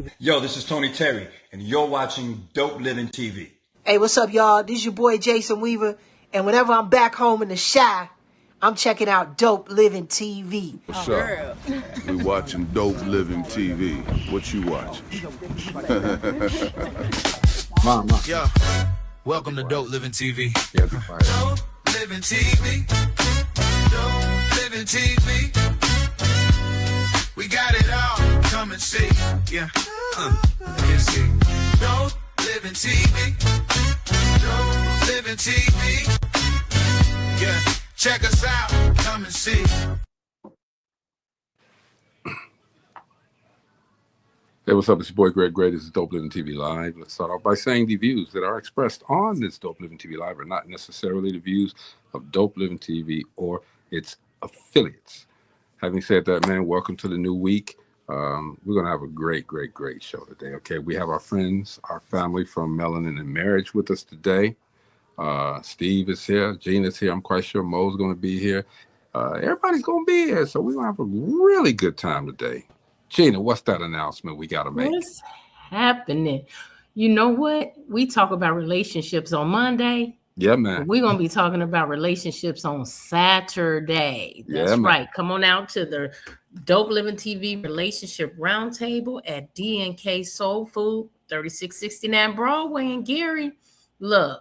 Weaver. Yo, this is Tony Terry, and you're watching Dope Living TV. Hey, what's up, y'all? This is your boy Jason Weaver, and whenever I'm back home in the Chi, I'm checking out Dope Living TV. What's up? We watching Dope Living TV. What you watching? Mama. Yeah. Welcome to Dope Living TV. Yeah, Dope Living TV. Dope Living TV. We got it all. Come and see. Yeah. Let's see. Dope Living TV. Dope Living TV. Yeah. Check us out. Come and see. Hey, what's up? It's your boy Greg Gray. This is Dope Living TV Live. Let's start off by saying the views that are expressed on this Dope Living TV Live are not necessarily the views of Dope Living TV or its affiliates. Having said that, man, welcome to the new week. We're going to have a great show today, okay? We have our friends, our family from Melanin and Marriage with us today. Steve is here. Gina's here. I'm quite sure Mo's going to be here. Everybody's going to be here, so we're going to have a really good time today. Gina, what's that announcement we got to make? What's happening? You know what? We talk about relationships on Monday. Yeah, man. We're going to be talking about relationships on Saturday. That's right. Come on out to the Dope Living TV Relationship Roundtable at D&K Soul Food, 3669 Broadway in Gary. Look,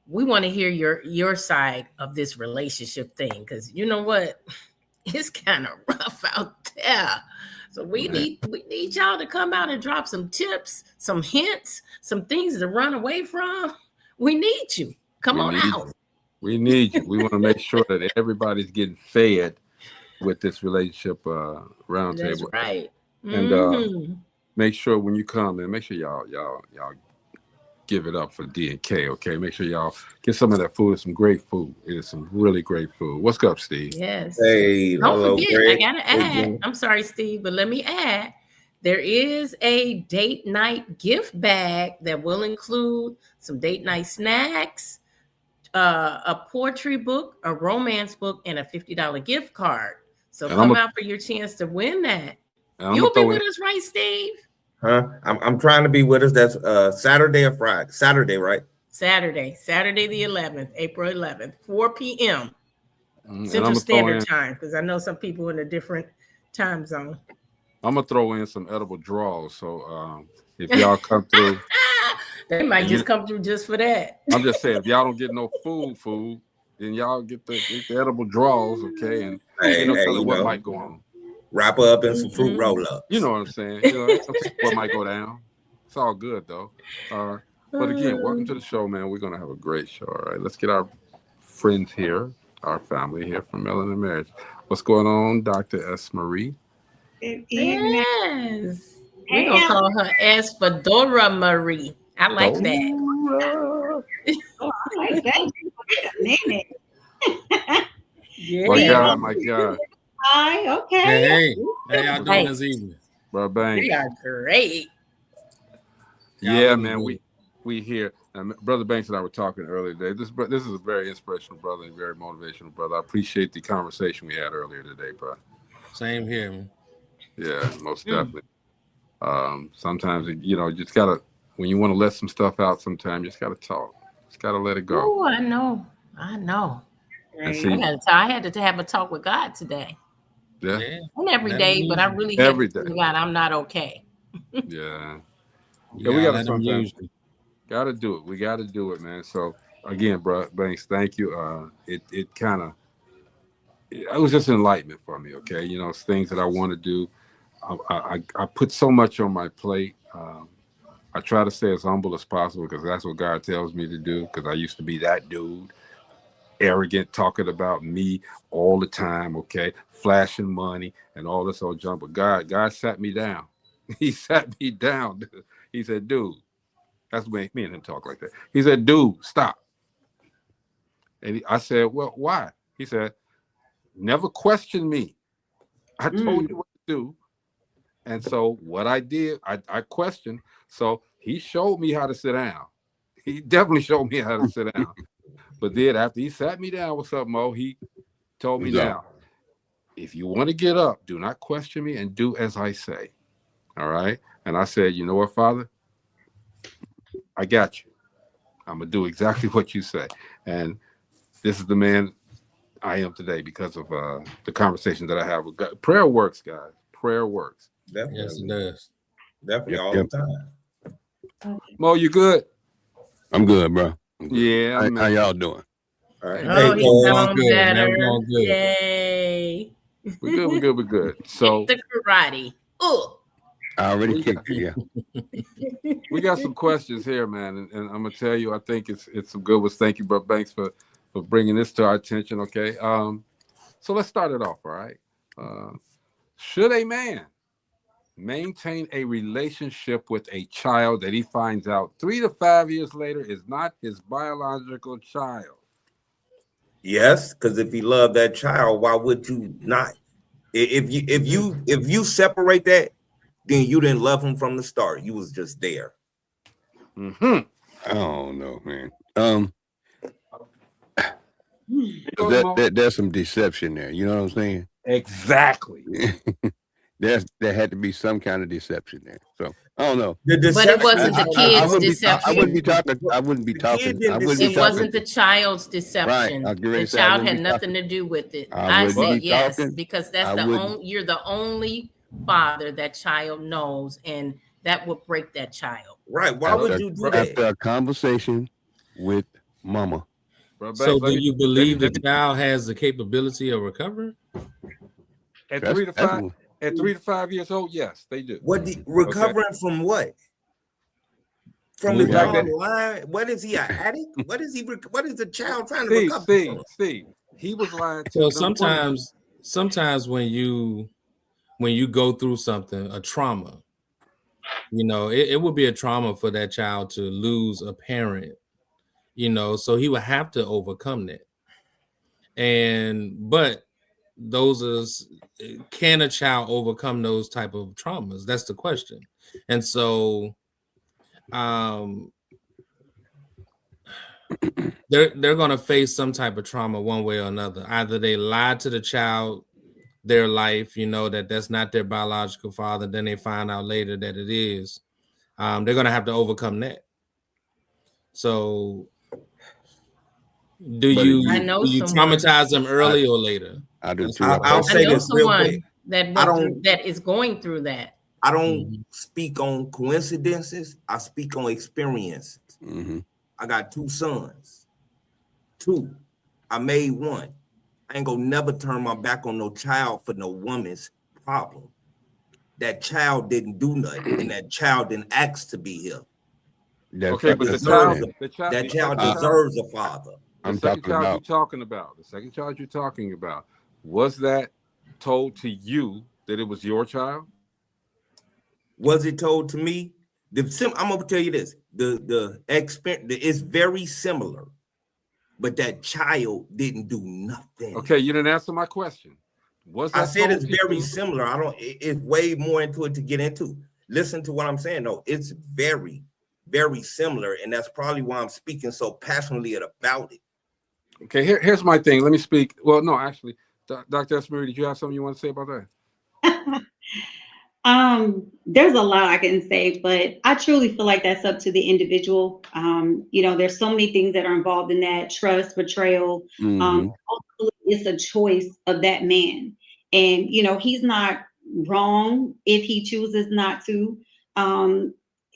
we want to hear your side of this relationship thing, because you know what? It's kind of rough out there. So we need y'all to come out and drop some tips, some hints, some things to run away from. We need you. Come on out. We need you. We want to make sure that everybody's getting fed with this relationship roundtable. That's right. And make sure when you come, and make sure y'all give it up for D&K, okay? Make sure y'all get some of that food. It's some great food. It is some really great food. What's up, Steve? Yes. Hey, don't forget, Greg. I gotta add. I'm sorry, Steve, but let me add. There is a date night gift bag that will include some date night snacks, a poetry book, a romance book, and a $50 gift card. So come out for your chance to win that. You'll be with us, right, Steve? Huh? I'm trying to be with us. That's Saturday or Friday? Saturday, right? Saturday the 11th, April 11th, 4 p.m. Central Standard Time, because I know some people in a different time zone. I'm gonna throw in some edible draws, so if y'all come through, they might just come through just for that. I'm just saying, if y'all don't get no food, then y'all get the edible draws, okay? And what might go on. Wrap her up in some fruit roll up. You know what I'm saying? You know, what might go down. It's all good though. But again, welcome to the show, man. We're gonna have a great show. All right, let's get our friends here, our family here from Melanin and Marriage. What's going on, Dr. S. Marie? Yes. We're gonna call her S for Dora Marie. I like that. Oh, I like that. Name it. Yeah. My God. Hi, okay. Hey, y'all doing this evening? Bro, bang. We are great. Yeah, man, we here. Brother Banks and I were talking earlier today. This is a very inspirational brother and very motivational brother. I appreciate the conversation we had earlier today, bro. Same here, man. Yeah, most definitely. Sometimes, just gotta, when you want to let some stuff out, sometimes you just gotta talk. Just gotta let it go. Oh, I know. Right. I had to have a talk with God today. Yeah. And every day, but I really had to tell God I'm not okay. Yeah. We gotta sometimes gotta do it. We gotta do it, man. So again, bro, Banks, thank you. It was just enlightenment for me, okay? It's things that I want to do. I put so much on my plate. I try to stay as humble as possible because that's what God tells me to do, because I used to be that dude. Arrogant, talking about me all the time, okay, flashing money and all this old junk. But God sat me down. He sat me down. He said, dude, that's the way me and him talk like that. He said, dude, stop. And I said, well, why? He said, never question me. I told you what to do. And so what I did, I questioned. So he showed me how to sit down. He definitely showed me how to sit down. But then after he sat me down, what's up, Mo? He told me now, if you want to get up, do not question me and do as I say. All right. And I said, you know what, Father? I got you. I'm going to do exactly what you say. And this is the man I am today because of the conversation that I have with God. Prayer works, guys. Prayer works. Definitely. Yes, it does. Definitely all the time. Mo, you good? I'm good, bro. I'm good. Yeah, How y'all doing? All right. Oh, he's Going doing good, man. better. Going good. Yay. We're good. So the karate. Ooh. I already kicked it, yeah. we got some questions here, man, and I'm gonna tell you, I think it's some good ones. Thank you, Bro Banks, for bringing this to our attention. Okay, so let's start it off. All right, should a man maintain a relationship with a child that he finds out 3 to 5 years later is not his biological child? Yes, because if he loved that child, why would you not? If you separate that, then you didn't love him from the start. You was just there. I don't know, man. There's some deception there. You know what I'm saying? Exactly. There had to be some kind of deception there. So I don't know. But it wasn't the kid's deception. I wouldn't be talking. It wasn't the child's deception. Right. The child had nothing to do with it. I said yes, because that's you're the only father that child knows, and that would break that child. Right. Why would you do that? After a conversation with mama. So do you believe the child has the capability of recovering? At 3 to 5 years old, yes, they do. Recovering from what? From his mom line? What is he, an addict? What is the child trying to recover from? Steve, he was lying to So sometimes when you go through something, a trauma, you know, it would be a trauma for that child to lose a parent, you know, so he would have to overcome that. But can a child overcome those type of traumas? That's the question. And so they're going to face some type of trauma one way or another. Either they lied to the child their life, you know, that's not their biological father, then they find out later that it is. They're going to have to overcome that. So do you traumatize them early or later? I do too. I'll say this real quick. That is going through that. I don't speak on coincidences. I speak on experiences. I got 2 sons. 2. I made 1. I ain't gonna never turn my back on no child for no woman's problem. That child didn't do nothing, and that child didn't ask to be here. Okay, but that child deserves a father. The second child you're talking about, was that told to you that it was your child? Was it told to me? I'm gonna tell you this: the experience is very similar, but that child didn't do nothing. Okay, you didn't answer my question. I said it's very similar. It's way more into it to get into. Listen to what I'm saying. No, it's very, very similar, and that's probably why I'm speaking so passionately about it. Okay, here's my thing. Let me speak. Well, no, actually, Dr. Esmery, did you have something you want to say about that? There's a lot I can say, but I truly feel like that's up to the individual. You know, there's so many things that are involved in that: trust, betrayal. Ultimately, it's a choice of that man, and you know, he's not wrong if he chooses not to.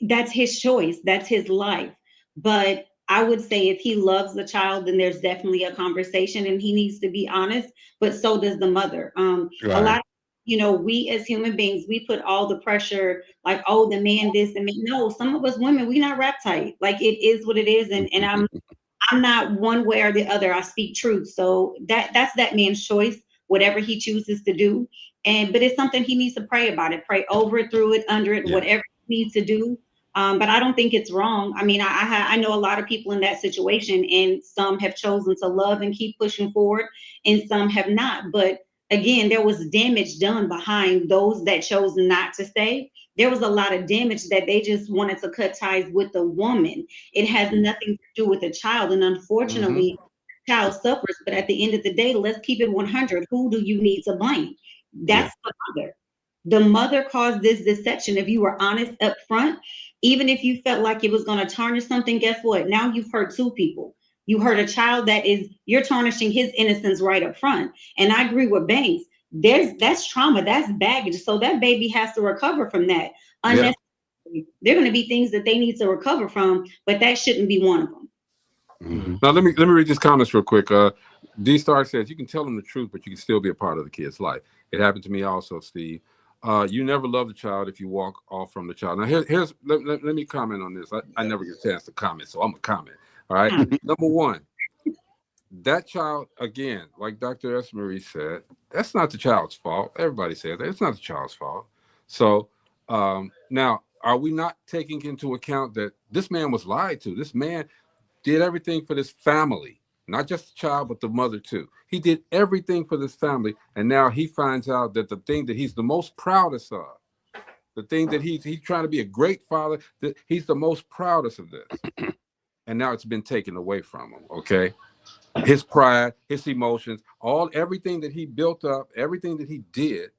That's his choice. That's his life. But I would say if he loves the child, then there's definitely a conversation, and he needs to be honest. But so does the mother. A lot. You know, we as human beings, we put all the pressure, like, oh, the man this and me. No, some of us women, we not rap tight. Like, it is what it is, and I'm not one way or the other. I speak truth. So that's that man's choice, whatever he chooses to do. But it's something he needs to pray about it, pray over it, through it, under it, whatever he needs to do. But I don't think it's wrong. I mean, I know a lot of people in that situation, and some have chosen to love and keep pushing forward, and some have not. But again, there was damage done behind those that chose not to stay. There was a lot of damage that they just wanted to cut ties with the woman. It has nothing to do with the child. And unfortunately, the child suffers. But at the end of the day, let's keep it 100. Who do you need to blame? That's the mother. The mother caused this deception. If you were honest up front, even if you felt like it was going to tarnish something, guess what? Now you've hurt two people. You hurt a child you're tarnishing his innocence right up front. And I agree with Banks. That's trauma, that's baggage. So that baby has to recover from that. Unnecessary. There are going to be things that they need to recover from, but that shouldn't be one of them. Mm-hmm. Now let me read these comments real quick. D Star says, you can tell them the truth, but you can still be a part of the kid's life. It happened to me also, Steve. You never love the child if you walk off from the child. Now let me comment on this. I never get a chance to comment, so I'm gonna comment. All right. Number one, that child, again, like Dr. S. Marie said, that's not the child's fault. Everybody says that. It's not the child's fault. So now, are we not taking into account that this man was lied to? This man did everything for this family, not just the child, but the mother too. He did everything for this family, and now he finds out that the thing that he's the most proudest of, the thing that he's trying to be a great father, that he's the most proudest of this, and now it's been taken away from him. Okay, his pride, his emotions, everything that he built up, everything that he did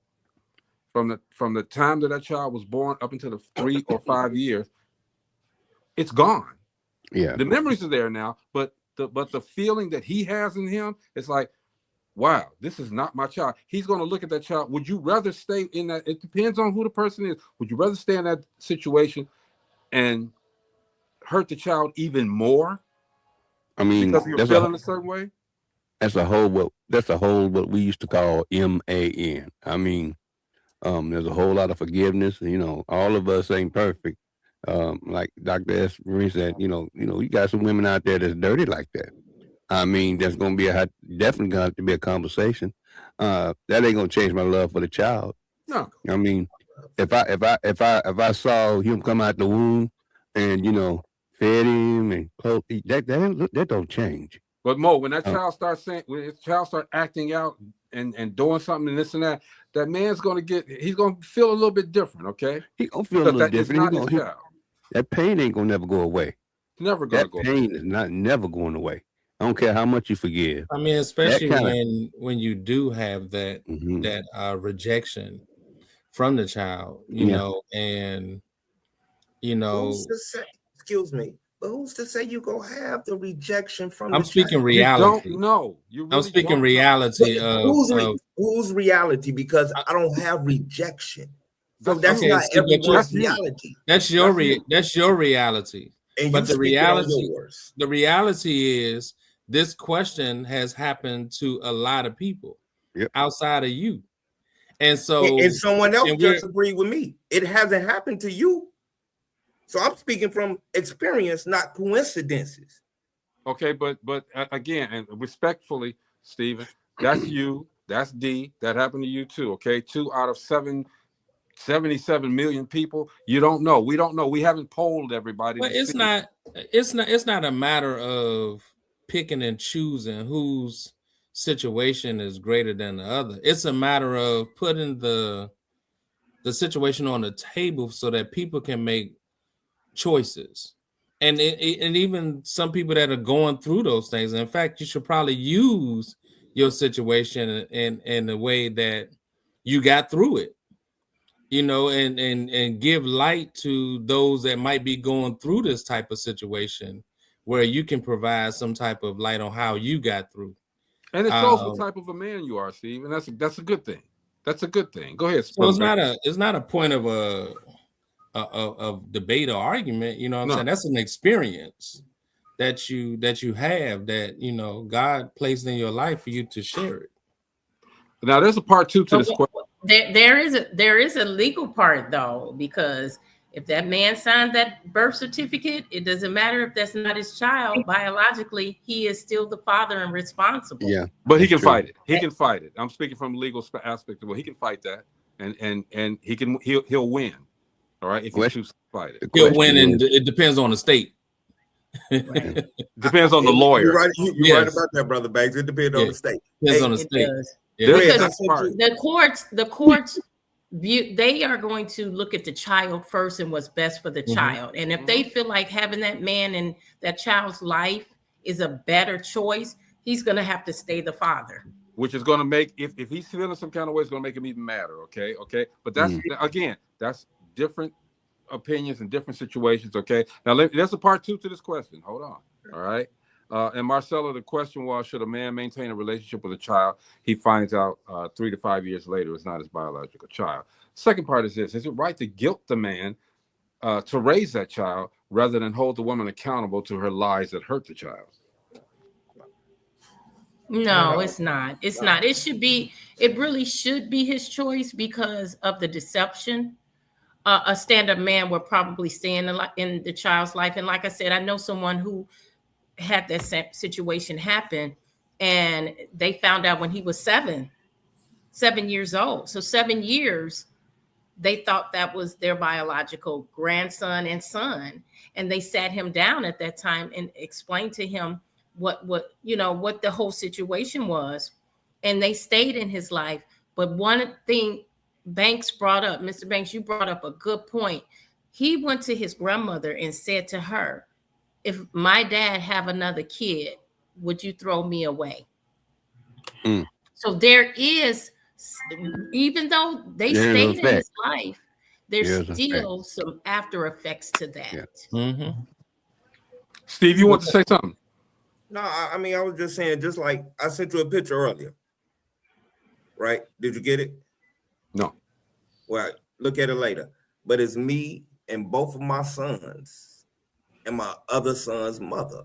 from the time that child was born up until the 3 or 5 years, it's gone. Yeah, the memories are there now, but the feeling that he has in him, it's like, wow, this is not my child. He's going to look at that child. Would you rather stay in that? It depends on who the person is. Would you rather stay in that situation and hurt the child even more? I mean, because you're feeling a certain way. That's a whole what we used to call MAN. I mean, there's a whole lot of forgiveness. You know, all of us ain't perfect. Like Dr. S. Marie said, you know, you got some women out there that's dirty like that. I mean, there's going to be definitely going to have to be a conversation. That ain't going to change my love for the child. No. I mean, if I saw him come out the womb and, you know, fed him and clothed, that don't change. But Mo, when that child starts acting out and doing something and this and that, that man's going to he's going to feel a little bit different. Okay. He's going to feel a little different. That pain ain't going to never go away. It's never going to go away. That pain is never going away. I don't care how much you forgive. I mean, especially when you do have that rejection from the child, you know, and you know, excuse me, but who's to say you gonna have the rejection from? I'm speaking reality. You don't know. I'm speaking reality. Who's reality? Because I don't have rejection. So that's not everyone's reality. That's your reality. And but the reality is, this question has happened to a lot of people outside of you. And so and someone else just agreed with me. It hasn't happened to you. So I'm speaking from experience, not coincidences. Okay, but again, and respectfully, Stephen, that's you, that's D, that happened to you too. Okay, 2 out of 77 million people. You don't know. We don't know. We haven't polled everybody. But it's not a matter of picking and choosing whose situation is greater than the other. It's a matter of putting the situation on the table so that people can make choices. And even some people that are going through those things. In fact, you should probably use your situation in the way that you got through it, you know, and give light to those that might be going through this type of situation, where you can provide some type of light on how you got through. And it shows what type of a man you are, Steve, and that's a good thing. That's a good thing. Go ahead. So it's not a point of a debate or argument. You know what I'm saying? That's an experience that you have, that, you know, God placed in your life for you to share it. Now there's a part 2 to this question. There is a legal part though, because if that man signed that birth certificate, it doesn't matter if that's not his child. Biologically, he is still the father and responsible. Yeah, but he can fight it. He can fight it. I'm speaking from legal aspect of, well, he can fight that, and he'll win. All right, if he chooses to fight it, he'll win, and it depends on the state. Depends on the lawyer. You're right about that, Brother Banks. It depends on the state. Depends on the state. Because the courts view, they are going to look at the child first and what's best for the child. And if they feel like having that man in that child's life is a better choice, he's going to have to stay the father. which is going to make, if he's feeling some kind of way, it's going to make him even madder. Okay. But that's, again, that's different opinions and different situations. Okay. Now, there's a part 2 to this question. Hold on. All right. And Marcella, the question was, should a man maintain a relationship with a child he finds out 3 to 5 years later is not his biological child? Second part is this: is it right to guilt the man to raise that child rather than hold the woman accountable to her lies that hurt the child? No, it's not. It's not. It really should be his choice because of the deception. A stand-up man will probably stay in the child's life. And like I said, I know someone who had that situation happen, and they found out when he was 7 years old. So 7 years, they thought that was their biological grandson and son. And they sat him down at that time and explained to him what the whole situation was. And they stayed in his life. But one thing Banks brought up, Mr. Banks, you brought up a good point. He went to his grandmother and said to her, if my dad have another kid, would you throw me away? So there is, even though they stayed in his life, there's still some after effects to that. Steve, you want to say something? No, I mean, I was just saying, just like I sent you a picture earlier, right? Did you get it? No. Well, look at it later. But it's me and both of my sons and my other son's mother.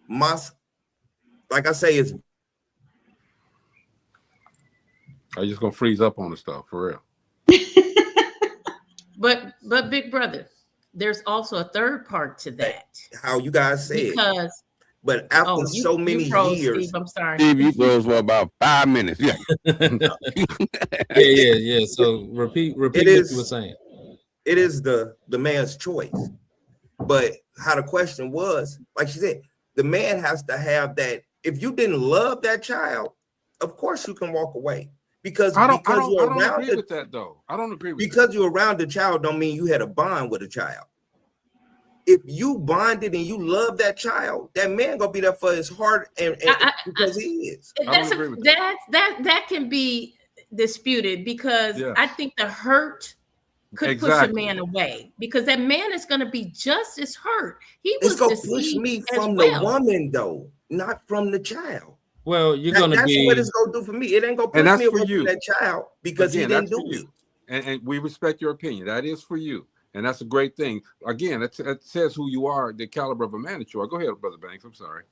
Like I say, it's. Are you just gonna freeze up on the stuff for real? But big brother, there's also a third part to that. How you guys said. Because. But after so many years, Steve, I'm sorry. Steve, you froze for about 5 minutes. Yeah. yeah. So repeat what you were saying. It is the man's choice. But how the question was, like she said, the man has to have that. If you didn't love that child, of course you can walk away. Because I don't agree with that though. I don't agree with because you're around the child don't mean you had a bond with a child. If you bonded and you love that child, that man gonna be there for his heart and because he is. That can be disputed because I think the hurt could push a man away because that man is gonna be just as hurt. It's gonna push me from the woman though, not from the child. Well, that's what it's gonna do for me. It ain't gonna push me away from that child because he didn't do it. And we respect your opinion. That is for you. And that's a great thing. Again, it says who you are, the caliber of a man that you are. Go ahead, Brother Banks. I'm sorry.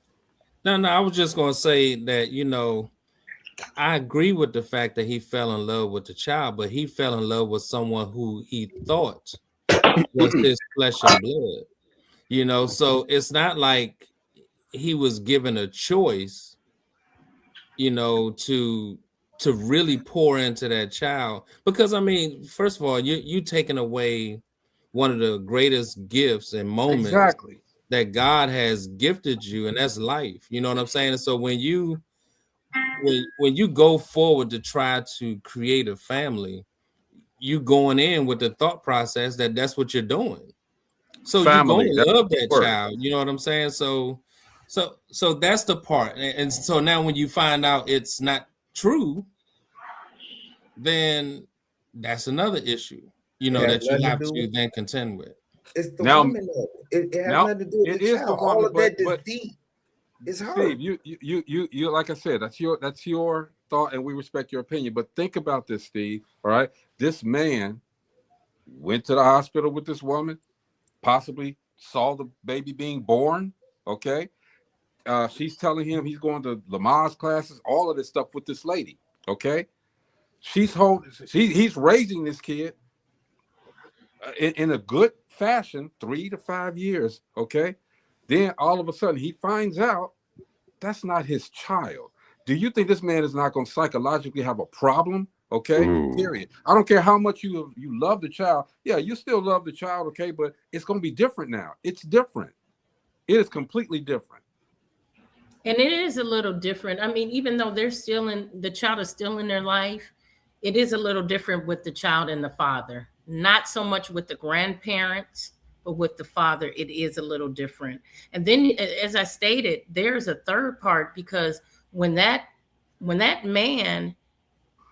No, I was just going to say that, I agree with the fact that he fell in love with the child, but he fell in love with someone who he thought was his flesh and blood. So it's not like he was given a choice, to really pour into that child. Because, I mean, first of all, you taking away one of the greatest gifts and moments that God has gifted you, and that's life. You know what I'm saying? And so when you go forward to try to create a family, you going in with the thought process that that's what you're doing. So family, you're going to love that child. You know what I'm saying? So that's the part. And so now when you find out it's not true, then that's another issue. That you have to then contend with. It's the woman. It has nothing to do with the child. All of that is deep. It's hard. Steve, you like I said, that's your thought, and we respect your opinion. But think about this, Steve. All right, this man went to the hospital with this woman, possibly saw the baby being born. Okay, she's telling him he's going to Lamaze classes, all of this stuff with this lady. Okay, he's raising this kid in a good fashion, 3 to 5 years, okay? Then all of a sudden he finds out that's not his child. Do you think this man is not going to psychologically have a problem? Okay, period. I don't care how much you love the child. Yeah, you still love the child, okay, but it's going to be different now. It's different. It is completely different. And it is a little different. I mean, even though the child is still in their life, it is a little different with the child and the father. Not so much with the grandparents, but with the father, it is a little different. And then, as I stated, there's a third part because when that when that man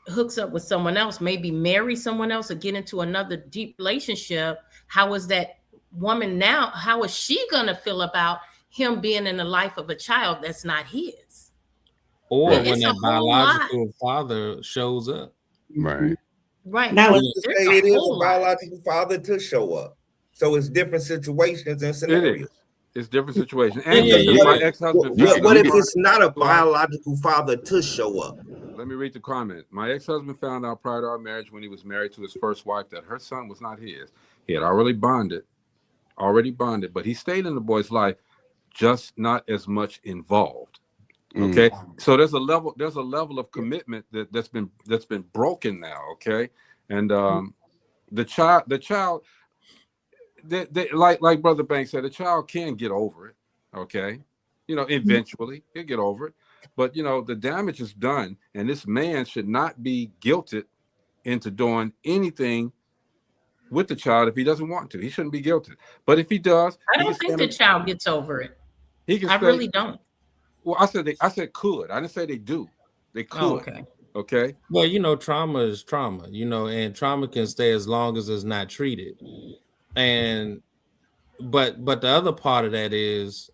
hooks up with someone else, maybe marry someone else or get into another deep relationship, how is that woman now? How is she going to feel about him being in the life of a child that's not his? Or Right. when that biological father shows up. Right. Right. That was it is a biological father to show up. So it's different situations and scenarios. It's different situations. And And my ex-husband. what if it's not a biological father to show up? Let me read the comment. My ex-husband found out prior to our marriage, when he was married to his first wife, that her son was not his. He had already bonded, but he stayed in the boy's life, just not as much involved. Okay, so there's a level of commitment that's been broken now. Okay, and the child, like Brother Banks said, the child can get over it. Okay, eventually he'll get over it. But the damage is done, and this man should not be guilted into doing anything with the child if he doesn't want to. He shouldn't be guilted. But if he does, I don't think the child gets over it. I really don't. Well, I said could. I didn't say they do. They could. Oh, okay. Okay. Well, trauma is trauma, and trauma can stay as long as it's not treated. And but the other part of that is,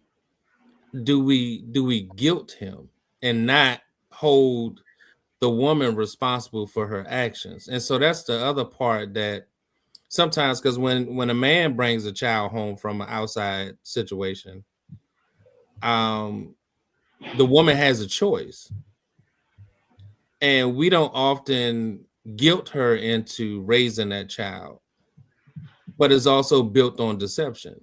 do we guilt him and not hold the woman responsible for her actions? And so that's the other part that sometimes, because when a man brings a child home from an outside situation, the woman has a choice, and we don't often guilt her into raising that child, but it's also built on deception.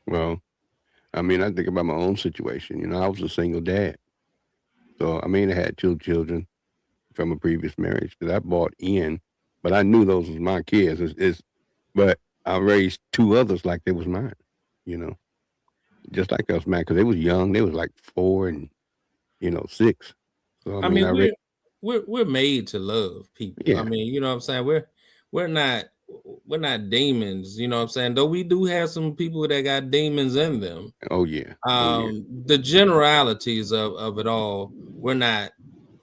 Well, I mean, I think about my own situation. I was a single dad. So, I had 2 children from a previous marriage that I brought in, but I knew those was my kids. But I raised 2 others like they was mine, just like us, man, because they was young. They was like 4 and, 6. So, we're made to love people. Yeah. You know what I'm saying? We're not demons, you know what I'm saying? Though we do have some people that got demons in them. Oh yeah. The generalities of it all, we're not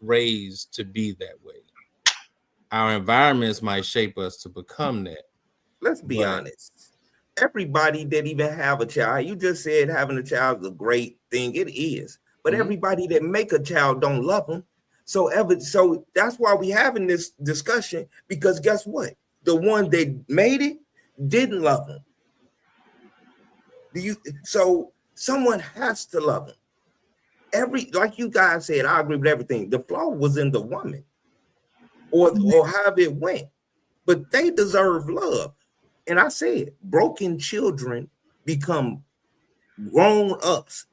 raised to be that way. Our environments might shape us to become that. Let's be honest. Everybody that even have a child, you just said having a child is a great thing. It is. But everybody that make a child don't love them. So that's why we having this discussion, because guess what? The one that made it didn't love him. So someone has to love him. Like you guys said, I agree with everything. The flaw was in the woman, or however it went. But they deserve love. And I said, broken children become grown-ups,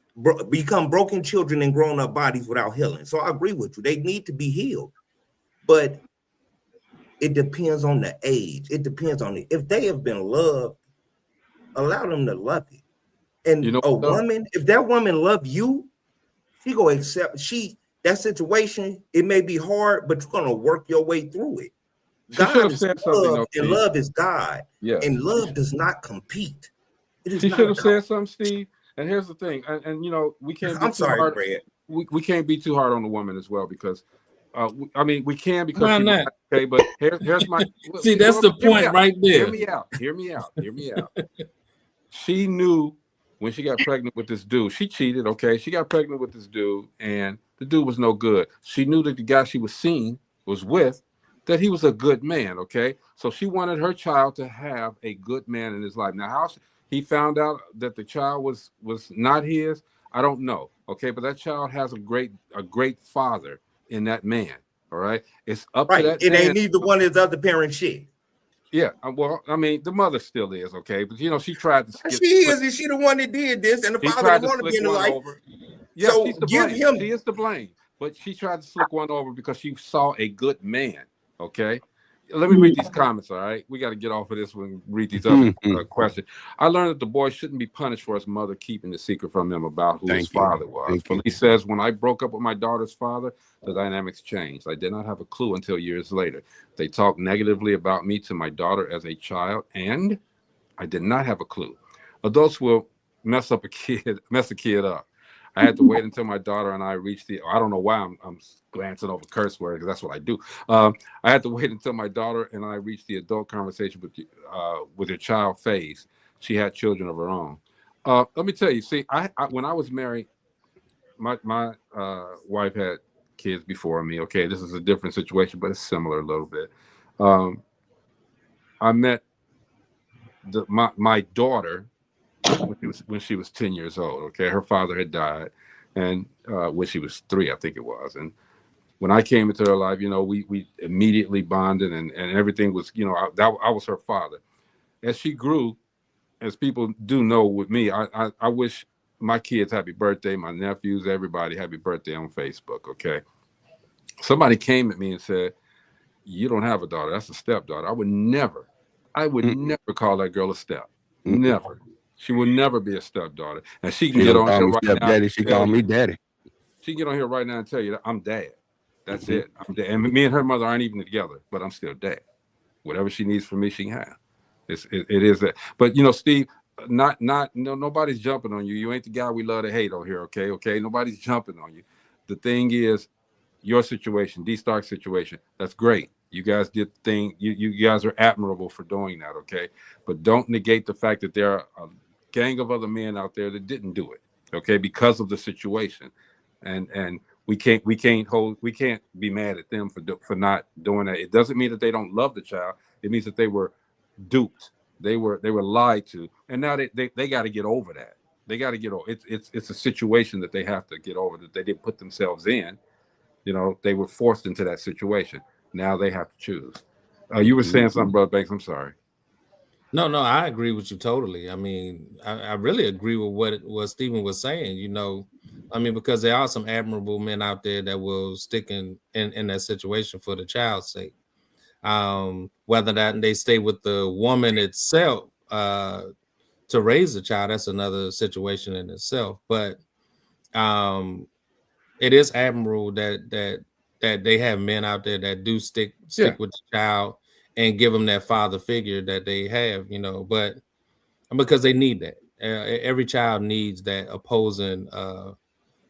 become broken children in grown-up bodies without healing. So I agree with you. They need to be healed. But it depends on the age. It depends on it. If they have been loved, allow them to love it. And woman, if that woman love you, she go accept that situation. It may be hard, but you're gonna work your way through it. God is love, and love is God. Yeah. And love does not compete. She should have said something, Steve. And here's the thing, and we can't. I'm sorry, Brad. We can't be too hard on the woman as well, because we can, because why not? Okay, but here's my see. That's the point right there. Hear me out. She knew when she got pregnant with this dude. She cheated. Okay, she got pregnant with this dude, and the dude was no good. She knew that the guy she was with, that he was a good man. Okay, so she wanted her child to have a good man in his life. Now, how he found out that the child was not his, I don't know. Okay, but that child has a great father in that man. All right, it's up to that. It man. ain't neither one of his other parents shit. Yeah, well, the mother still is, okay, but she tried to. Is she the one that did this, and the father didn't want to be in the life? Yeah, so give him. She is to blame, but she tried to slick one over because she saw a good man. Okay, let me read these comments. All right, we got to get off of this one. Read these other questions. I learned that the boy shouldn't be punished for his mother keeping the secret from him about who his father was. He says, when I broke up with my daughter's father, the dynamics changed. I did not have a clue until years later. They talked negatively about me to my daughter as a child, and I did not have a clue. Adults will mess a kid up. I had to wait until my daughter and I reached I don't know why I'm glancing over curse words, because that's what I do. I had to wait until my daughter and I reached the adult conversation with your child phase. She had children of her own. Let me tell you, see, I when I was married, my wife had kids before me. Okay, this is a different situation, but it's similar a little bit. I met my daughter when she was 10 years old. Okay, her father had died, and when she was 3, I think it was. And when I came into her life, we immediately bonded, and everything was, I was her father. As she grew, as people do know with me, I wish my kids happy birthday, my nephews, everybody happy birthday on Facebook. Okay, somebody came at me and said, "You don't have a daughter. That's a stepdaughter." I would never call that girl a step. Never. She will never be a stepdaughter. And she can get on here right now. Daddy. She called me daddy. She can get on here right now and tell you that I'm dad. That's it. I'm dad. And me and her mother aren't even together, but I'm still dad. Whatever she needs from me, she can have. It is that. But Steve, nobody's jumping on you. You ain't the guy we love to hate on here. Okay. Nobody's jumping on you. The thing is, your situation, D Stark's situation, that's great. You guys did the thing. You guys are admirable for doing that, okay? But don't negate the fact that there are a gang of other men out there that didn't do it, okay, because of the situation. And we can't be mad at them for not doing that. It doesn't mean that they don't love the child. It means that they were duped. They were lied to, and now they got to get over that. They got to get over. It's a situation that they have to get over, that they didn't put themselves in. They were forced into that situation. Now they have to choose. You were saying something, Brother Banks. I'm sorry. No, I agree with you totally. I mean, I really agree with what Stephen was saying. Because there are some admirable men out there that will stick in that situation for the child's sake. Whether that they stay with the woman itself to raise the child, that's another situation in itself. But it is admirable that they have men out there that do stick with the child and give them that father figure that they have, but because they need that. Every child needs that opposing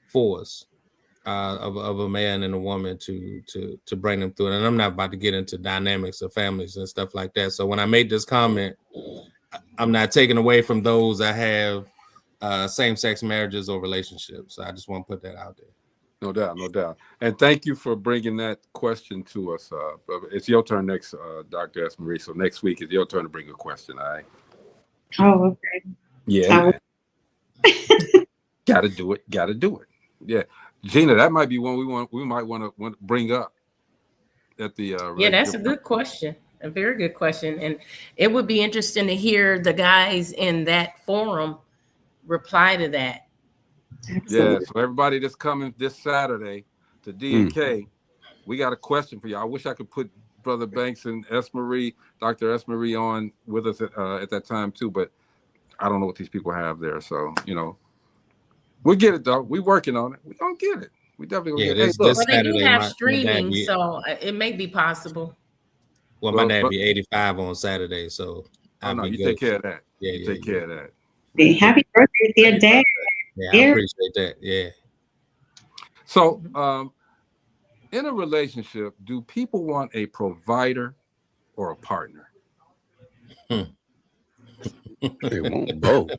force of a man and a woman to bring them through it. And I'm not about to get into dynamics of families and stuff like that. So when I made this comment, I'm not taking away from those that have same-sex marriages or relationships. I just want to put that out there. No doubt. And thank you for bringing that question to us. It's your turn next, Dr. S. Marie. So next week is your turn to bring a question, all right? Oh, okay. Yeah. Gotta do it. Yeah. Gina, that might be one we might want to bring up at the that's a good question. A very good question. And it would be interesting to hear the guys in that forum reply to that. Yeah, so everybody that's coming this Saturday to D&K, we got a question for you. I wish I could put Brother Banks and Dr. S. Marie on with us at that time too, but I don't know what these people have there. So, we'll get it though. We're working on it. We're going to get it. We definitely going to get it. Well, they do have streaming, so it may be possible. Well, my dad be 85 on Saturday, so you take care of that. Yeah, take care of that. Happy birthday, dear Dad. Yeah, I appreciate that. Yeah. So, in a relationship, do people want a provider or a partner? They want both.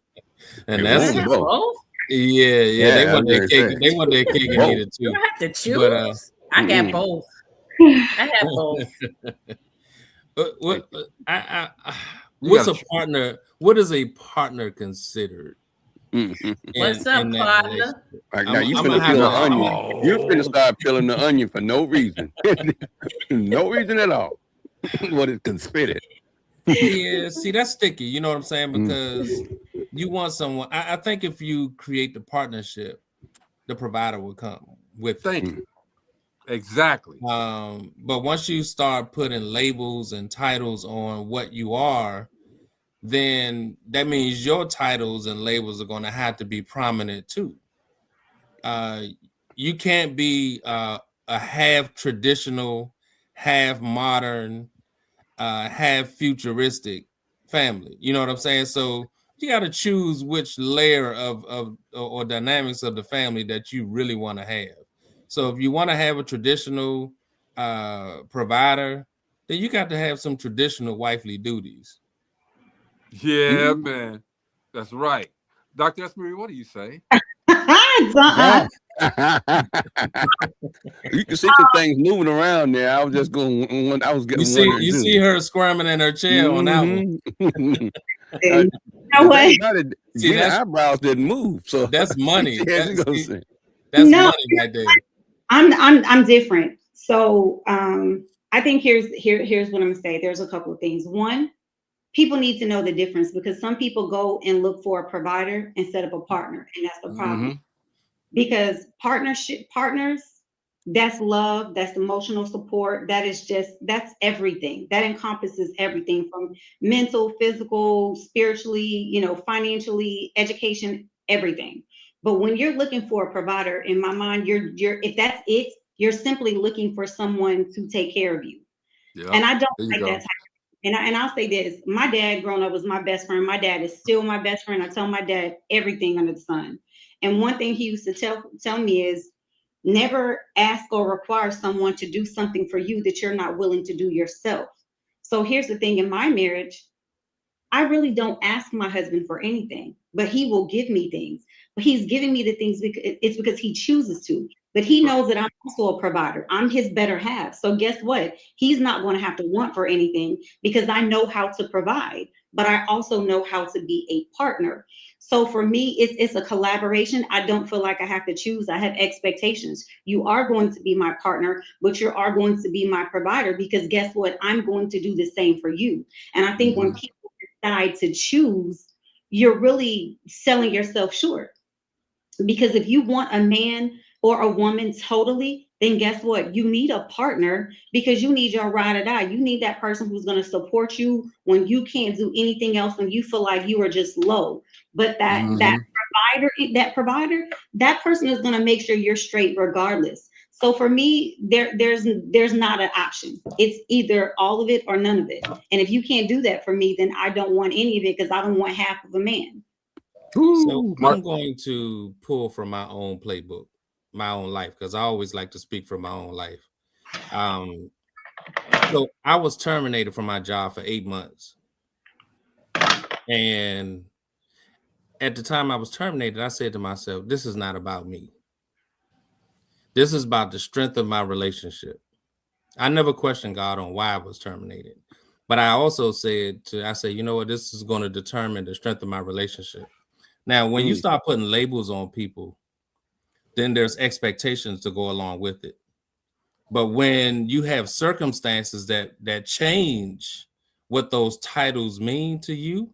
And that's both. Yeah. They want their cake. They want their cake and eat it too. You don't have to choose. But, I got both. I have both. What's a partner? What is a partner considered? What's up, partner? Now you finna peel the onion. You're finna start peeling the onion for no reason. No reason at all. What is considered? Yeah, see, that's sticky. You know what I'm saying? Because you want someone. I think if you create the partnership, the provider will come with. Thank you. Exactly. But once you start putting labels and titles on what you are, then that means your titles and labels are going to have to be prominent too. You can't be a half traditional, half modern, half futuristic family. You know what I'm saying? So you got to choose which layer of or dynamics of the family that you really want to have. So if you want to have a traditional provider, then you got to have some traditional wifely duties. Yeah, man. That's right. Dr. Esmery, what do you say? You can see some things moving around there. I was just going. I was getting wondering. You see her squirming in her chair on that one. You know what? See, that's, eyebrows didn't move, so that's money. That's no, money right there. I'm different. So I think here's what I'm gonna say. There's a couple of things. One, people need to know the difference, because some people go and look for a provider instead of a partner, and that's the problem. Because partners, that's love, that's emotional support, that's everything. That encompasses everything from mental, physical, spiritually, financially, education, everything. But when you're looking for a provider, in my mind, you're if that's it, you're simply looking for someone to take care of you. Yeah, and I don't like that type. And I'll say this: my dad, growing up, was my best friend. My dad is still my best friend. I tell my dad everything under the sun. And one thing he used to tell me is, never ask or require someone to do something for you that you're not willing to do yourself. So here's the thing: in my marriage, I really don't ask my husband for anything, but he will give me things. But he's giving me the things because he chooses to. But he knows that I'm also a provider. I'm his better half. So guess what? He's not going to have to want for anything, because I know how to provide, but I also know how to be a partner. So for me, it's a collaboration. I don't feel like I have to choose. I have expectations. You are going to be my partner, but you are going to be my provider, because guess what? I'm going to do the same for you. And I think when people decide to choose, you're really selling yourself short. Because if you want a man or a woman totally, then guess what? You need a partner, because you need your ride or die. You need that person who's going to support you when you can't do anything else, when you feel like you are just low. But that provider, that person is going to make sure you're straight regardless. So for me, there's not an option. It's either all of it or none of it. And if you can't do that for me, then I don't want any of it, because I don't want half of a man. So I'm going to pull from my own playbook, my own life, because I always like to speak from my own life. So I was terminated from my job for 8 months. And at the time I was terminated, I said to myself, this is not about me. This is about the strength of my relationship. I never questioned God on why I was terminated. But I also said, you know what, this is going to determine the strength of my relationship. Now, when you start putting labels on people, then there's expectations to go along with it. But when you have circumstances that change what those titles mean to you,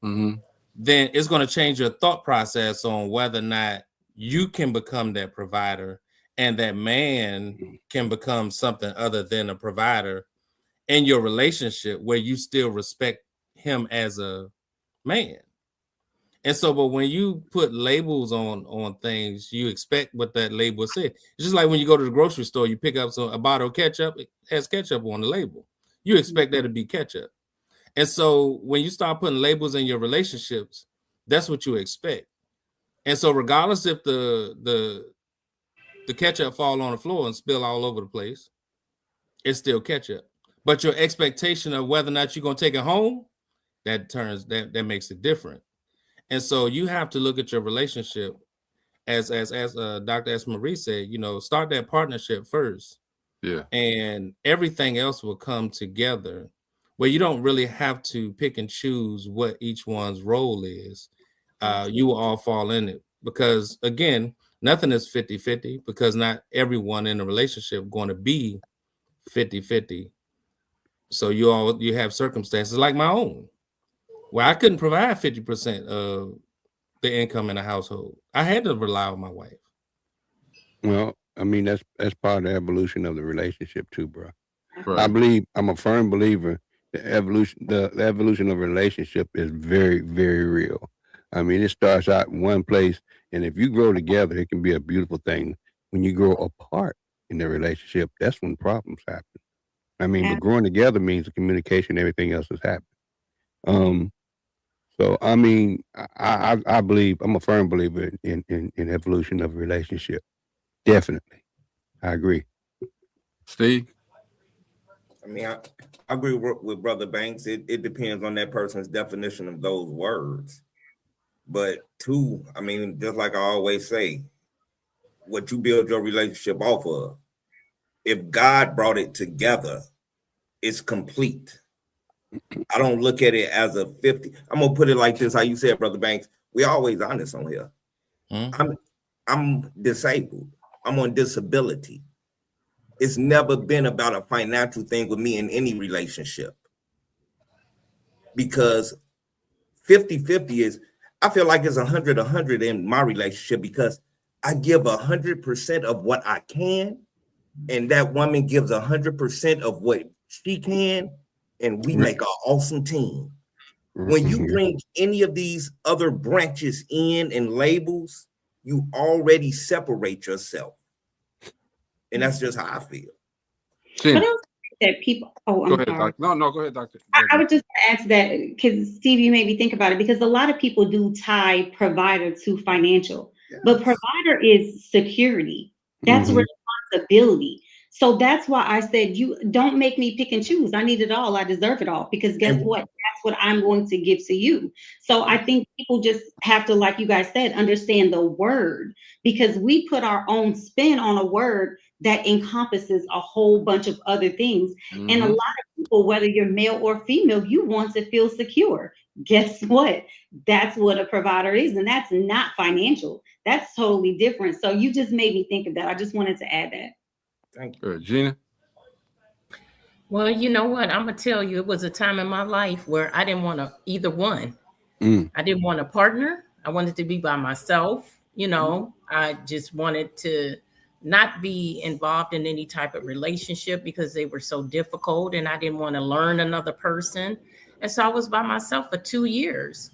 then it's going to change your thought process on whether or not you can become that provider, and that man can become something other than a provider in your relationship, where you still respect him as a man. And so, but when you put labels on things, you expect what that label says. It's just like when you go to the grocery store, you pick up a bottle of ketchup, it has ketchup on the label. You expect that to be ketchup. And so when you start putting labels in your relationships, that's what you expect. And so regardless if the ketchup fall on the floor and spill all over the place, it's still ketchup. But your expectation of whether or not you're going to take it home, that makes it different. And so you have to look at your relationship as Dr. S. Marie said, start that partnership first. Yeah. And everything else will come together, where you don't really have to pick and choose what each one's role is. You will all fall in it, because again, nothing is 50-50, because not everyone in a relationship going to be 50-50. So you have circumstances like my own, where I couldn't provide 50% of the income in the household. I had to rely on my wife. Well, I mean, that's part of the evolution of the relationship too, bro. Right. I'm a firm believer the evolution of a relationship is very, very real. I mean, it starts out in one place, and if you grow together, it can be a beautiful thing. When you grow apart in the relationship, that's when problems happen. I mean, but growing together means the communication, everything else is happening. So I mean, I believe, I'm a firm believer in evolution of a relationship. Definitely, I agree. Steve? I mean, I agree with Brother Banks. It depends on that person's definition of those words. But two, I mean, just like I always say, what you build your relationship off of. If God brought it together, it's complete. I don't look at it as a 50. I'm gonna put it like this: how you said, Brother Banks. We always honest on here. I'm disabled. I'm on disability. It's never been about a financial thing with me in any relationship. Because 50-50 is, I feel like it's 100-100 in my relationship because I give 100% of what I can, and that woman gives 100% of what she can, and we make an awesome team. When you bring any of these other branches in and labels, you already separate yourself. And that's just how I feel. I don't think that people, go ahead, Doctor. No, go ahead, Doctor. I would just add to that, because Steve, you made me think about it, because a lot of people do tie provider to financial, but provider is security. That's responsibility. So that's why I said, you don't make me pick and choose. I need it all. I deserve it all. Because guess what? That's what I'm going to give to you. So I think people just have to, like you guys said, understand the word, because we put our own spin on a word that encompasses a whole bunch of other things. And a lot of people, whether you're male or female, you want to feel secure. Guess what? That's what a provider is. And that's not financial. That's totally different. So you just made me think of that. I just wanted to add that. Thank you. Gina? Well, you know what? I'm going to tell you, it was a time in my life where I didn't want either one. I didn't want a partner. I wanted to be by myself. You know, I just wanted to not be involved in any type of relationship because they were so difficult, and I didn't want to learn another person. And so I was by myself for 2 years.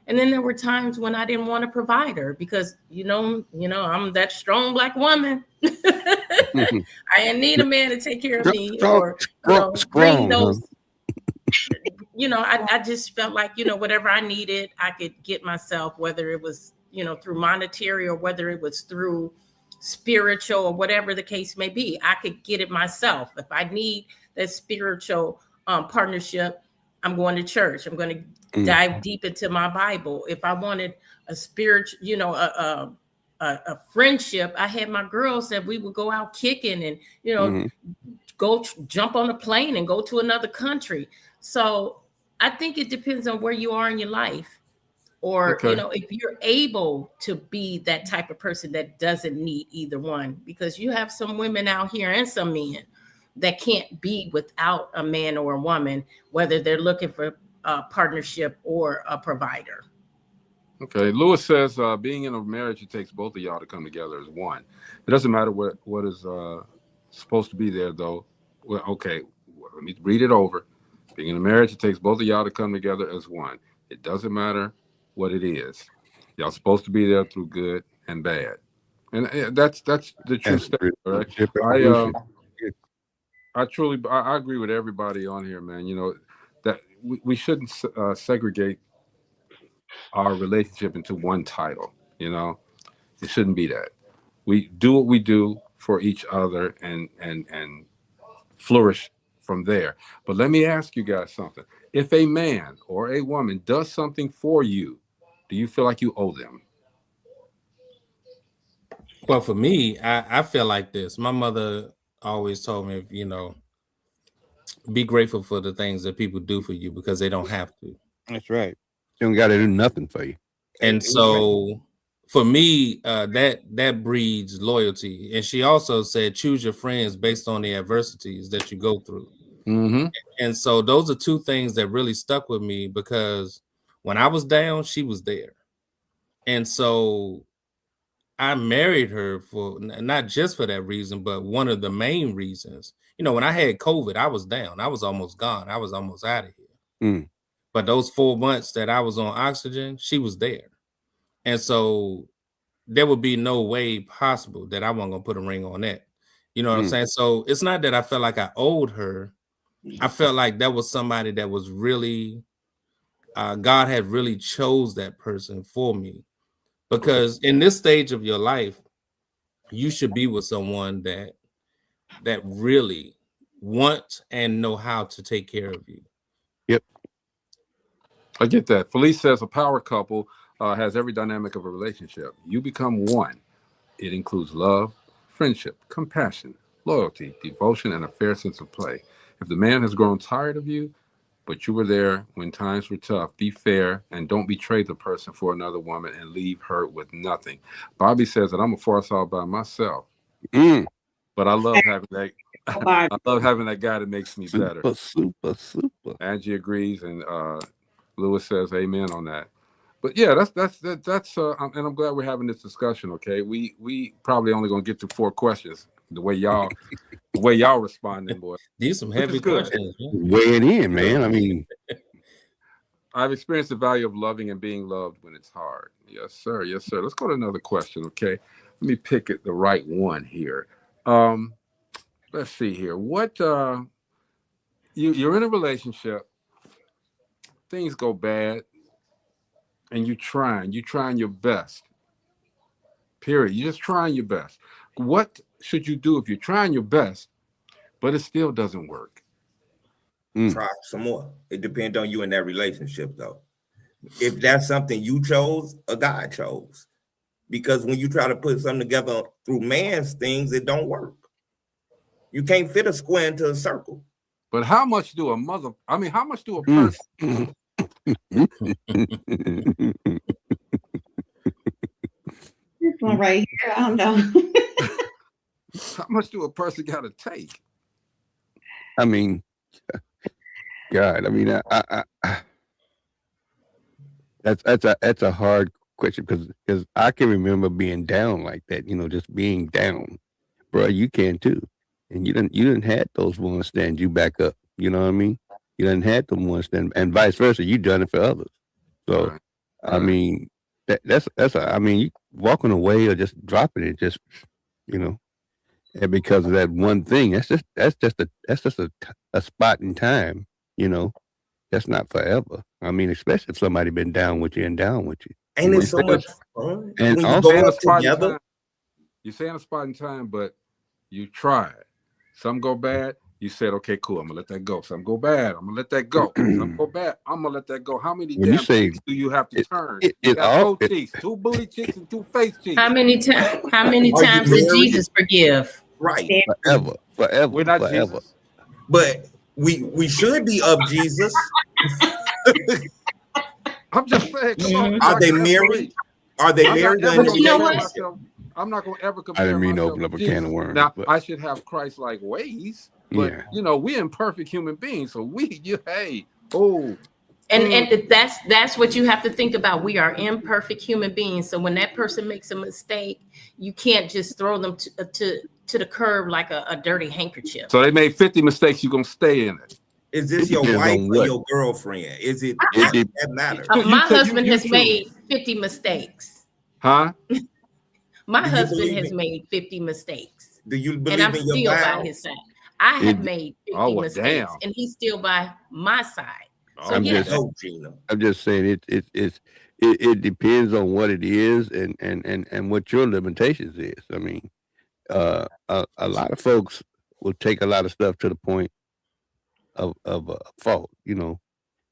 And then there were times when I didn't want a provider because, you know, I'm that strong Black woman. I didn't need a man to take care of me or bring those. You know, I just felt like, whatever I needed, I could get myself, whether it was, through monetary or whether it was through spiritual or whatever the case may be. I could get it myself. If I need that spiritual partnership, I'm going to church. I'm going to dive deep into my Bible. If I wanted a spiritual, a friendship, I had my girls that we would go out kicking and, go jump on a plane and go to another country. So I think it depends on where you are in your life. Or, if you're able to be that type of person that doesn't need either one, because you have some women out here and some men that can't be without a man or a woman, whether they're looking for a partnership or a provider. Okay. Lewis says, being in a marriage, it takes both of y'all to come together as one. It doesn't matter what is supposed to be there, though. Well, okay. Let me read it over. Being in a marriage, it takes both of y'all to come together as one. It doesn't matter what it is. Y'all supposed to be there through good and bad. And that's the true statement, right? I agree with everybody on here, man. That we shouldn't segregate our relationship into one title. It shouldn't be that. We do what we do for each other and flourish from there. But let me ask you guys something. If a man or a woman does something for you, do you feel like you owe them? Well, for me, I feel like this. My mother always told me, be grateful for the things that people do for you because they don't have to. That's right. You don't got to do nothing for you. And so for me, that breeds loyalty. And she also said, choose your friends based on the adversities that you go through. And so those are two things that really stuck with me because when I was down, she was there. And so I married her for not just for that reason, but one of the main reasons. When I had COVID, I was down. I was almost gone. I was almost out of here. But those 4 months that I was on oxygen, she was there. And so there would be no way possible that I wasn't going to put a ring on that. You know what I'm saying? So it's not that I felt like I owed her. I felt like that was somebody that was really God had really chose that person for me, because in this stage of your life, you should be with someone that really want and know how to take care of you. Yep. I get that. Felice says a power couple has every dynamic of a relationship. You become one. It includes love, friendship, compassion, loyalty, devotion, and a fair sense of play. If the man has grown tired of you, but you were there when times were tough, be fair and don't betray the person for another woman and leave her with nothing. Bobby says that I'm a force all by myself. But I love having that. I love having that guy that makes me better. Super. Angie agrees, and Lewis says amen on that. But yeah, that's and I'm glad we're having this discussion. Okay, we probably only gonna get to 4 questions. The way y'all responding, boy. These some heavy questions. Weigh it in, man. I mean, I've experienced the value of loving and being loved when it's hard. Yes, sir. Yes, sir. Let's go to another question. Okay, let me pick the right one here. Let's see here. What you're in a relationship, things go bad, and you're trying your best. Period. You're just trying your best. What should you do if you're trying your best, but it still doesn't work? Try some more. It depends on you in that relationship, though. If that's something you chose, a God chose. Because when you try to put something together through man's things, it don't work. You can't fit a square into a circle. But how much do a person? This one right here, I don't know. How much do a person got to take? I mean, God, I mean, that's a hard question because I can remember being down like that, just being down, bro. You can too, and you didn't have those ones stand you back up. You know what I mean? You didn't have them ones stand, and vice versa. You done it for others. So, right. I mean, that's you walking away or just dropping it, just and because of that one thing, that's just a spot in time. That's not forever. I mean, especially if somebody been down with you and down with you. Ain't it so much fun? And when also, you go together, you're saying a spot in time, but you tried. Some go bad. You said, okay, cool. I'm gonna let that go. Some go bad. I'm gonna let that go. Some go bad. I'm gonna let that go. How many cheeks do you have to turn? You got 2 cheeks, 2 booty cheeks, and 2 face cheeks. How many times did Jesus forgive? Right. Forever. We're not forever. Jesus. But we should be of Jesus. I'm just saying. Come on. Are they married? Are they married? You know what? I'm not going to ever compare. I didn't mean to myself open up a Jesus. can of worms. Now, I should have Christ-like ways, but we're imperfect human beings, so And that's what you have to think about. We are imperfect human beings. So when that person makes a mistake, you can't just throw them to the curb like a dirty handkerchief. So they made 50 mistakes. You're gonna stay in it. Is this your wife or your girlfriend? Is it that matter? My husband has made 50 mistakes. Huh? My husband has made 50 mistakes. Do you believe and I'm in your still vow? by his side. I have made 50 mistakes, and he's still by my side. So I'm just saying it depends on what it is and what your limitations is. I mean, a lot of folks will take a lot of stuff to the point of a fault.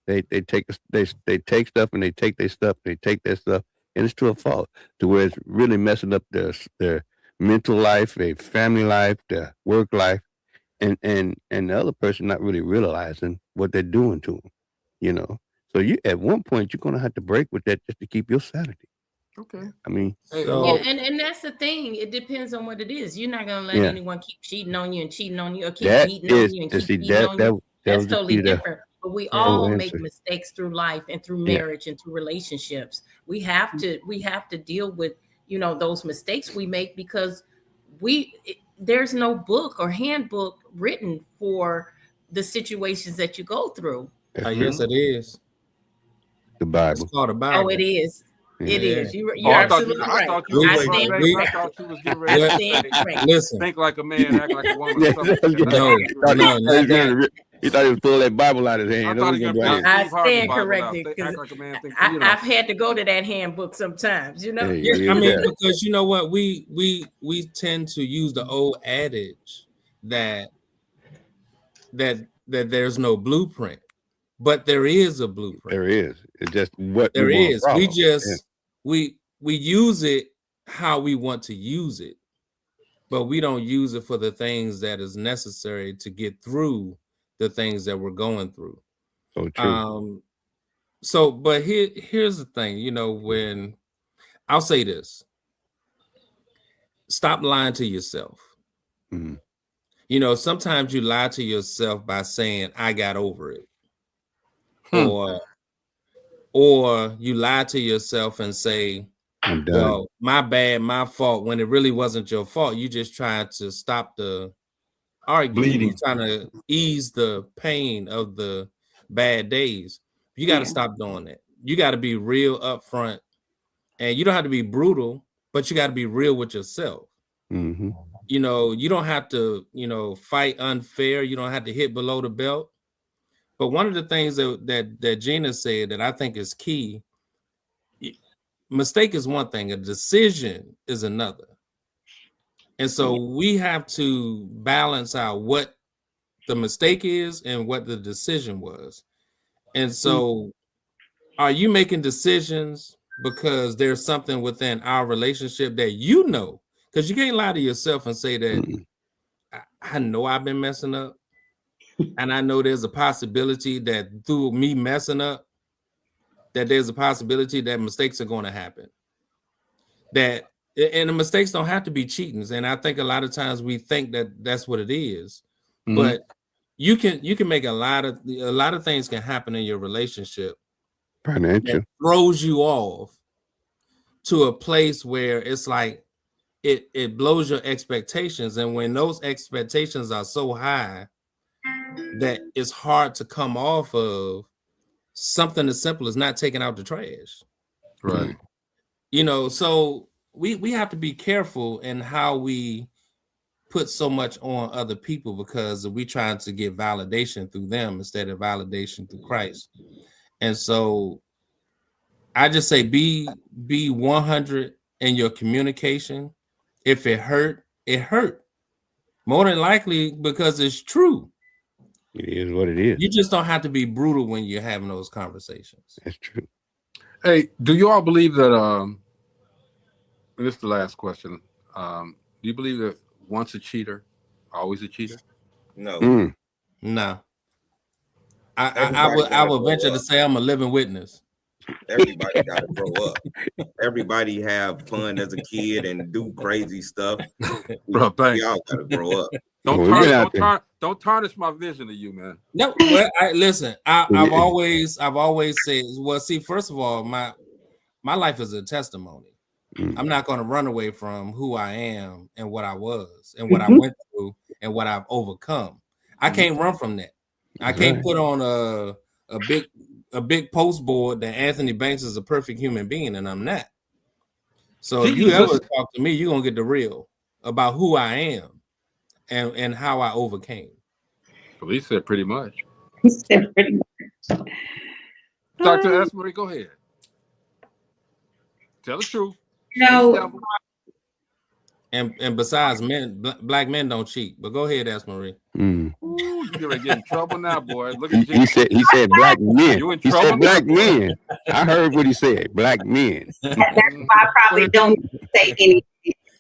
They take stuff and they take their stuff, and they take their stuff, and it's to a fault, to where it's really messing up their mental life, their family life, their work life, and the other person not really realizing what they're doing to them. So you at one point you're gonna have to break with that just to keep your sanity. Okay. I mean, and that's the thing. It depends on what it is. You're not gonna let anyone keep cheating on you, or keep beating on you, and keep beating on you. That's totally different. But we all make mistakes through life and through marriage and through relationships. We have to deal with those mistakes we make, because there's no book or handbook written for the situations that you go through. Yes, it is. The Bible. It's called the Bible. Oh, it is. It is. You're absolutely right. I stand corrected. Listen. Think like a man, act like a woman. He thought he was pulling that Bible out of his I hand. thought he was gonna I Steve Harvey stand Bible out. corrected They because act like a man think, you know. I've had to go to that handbook sometimes, you know. Hey, Yeah, I yeah, mean, yeah. because you know what, we tend to use the old adage that there's no blueprint, but there is a blueprint. There is. It's just what There we want is. to follow. We just we use it how we want to use it, but we don't use it for the things that is necessary to get through the things that we're going through. So true. But here's the thing, you know, when I'll say this, stop lying to yourself. Mhm. You know, sometimes you lie to yourself by saying, I got over it. Or you lie to yourself and say, I'm done. well, my bad, my fault, when it really wasn't your fault. You just tried to stop the argument. Bleeding. You're trying to ease the pain of the bad days. You got to stop doing that. You got to be real upfront, and you don't have to be brutal, but you got to be real with yourself. Mm-hmm. You know, you don't have to, you know, fight unfair. You don't have to hit below the belt. But one of the things that Gina said that I think is key, mistake is one thing, a decision is another. And so we have to balance out what the mistake is and what the decision was. And so are you making decisions because there's something within our relationship that you know? Because you can't lie to yourself and say that I know I've been messing up. And I know there's a possibility that through me messing up, that there's a possibility that mistakes are going to happen. And the mistakes don't have to be cheating. And I think a lot of times we think that that's what it is. Mm-hmm. But you can make a lot of things can happen in your relationship. Financial. That throws you off to a place where it's like it blows your expectations. And when those expectations are so high that it's hard to come off of, something as simple as not taking out the trash. Right. You know, so we have to be careful in how we put so much on other people, because we trying to get validation through them instead of validation through Christ. And so I just say be 100 in your communication. If it hurt, it hurt. More than likely because it's true. It is what it is. You just don't have to be brutal when you're having those conversations. That's true. Hey, do you all believe that this is the last question. Do you believe that once a cheater, always a cheater? No. No. I will venture to say I'm a living witness. Everybody got to grow up. Everybody have fun as a kid and do crazy stuff. Bro, thanks. Y'all got to grow up. Don't tarnish my vision of you, man. No, well, listen. I've always said. Well, see, first of all, my life is a testimony. I'm not going to run away from who I am and what I was and what I went through and what I've overcome. I can't run from that. I can't put on a big post board that Anthony Banks is a perfect human being, and I'm not. So if you ever talk to me, you're gonna get the real about who I am and how I overcame. Well, he said pretty much. He said pretty much. Dr. Esmery, go ahead. Tell the truth. No. And besides, black men don't cheat. But go ahead, Esmery. Ooh, you're gonna get in trouble now, boy. Look at he said black men. You in He trouble said black men. I heard what he said. Black men. That's why I probably don't say anything.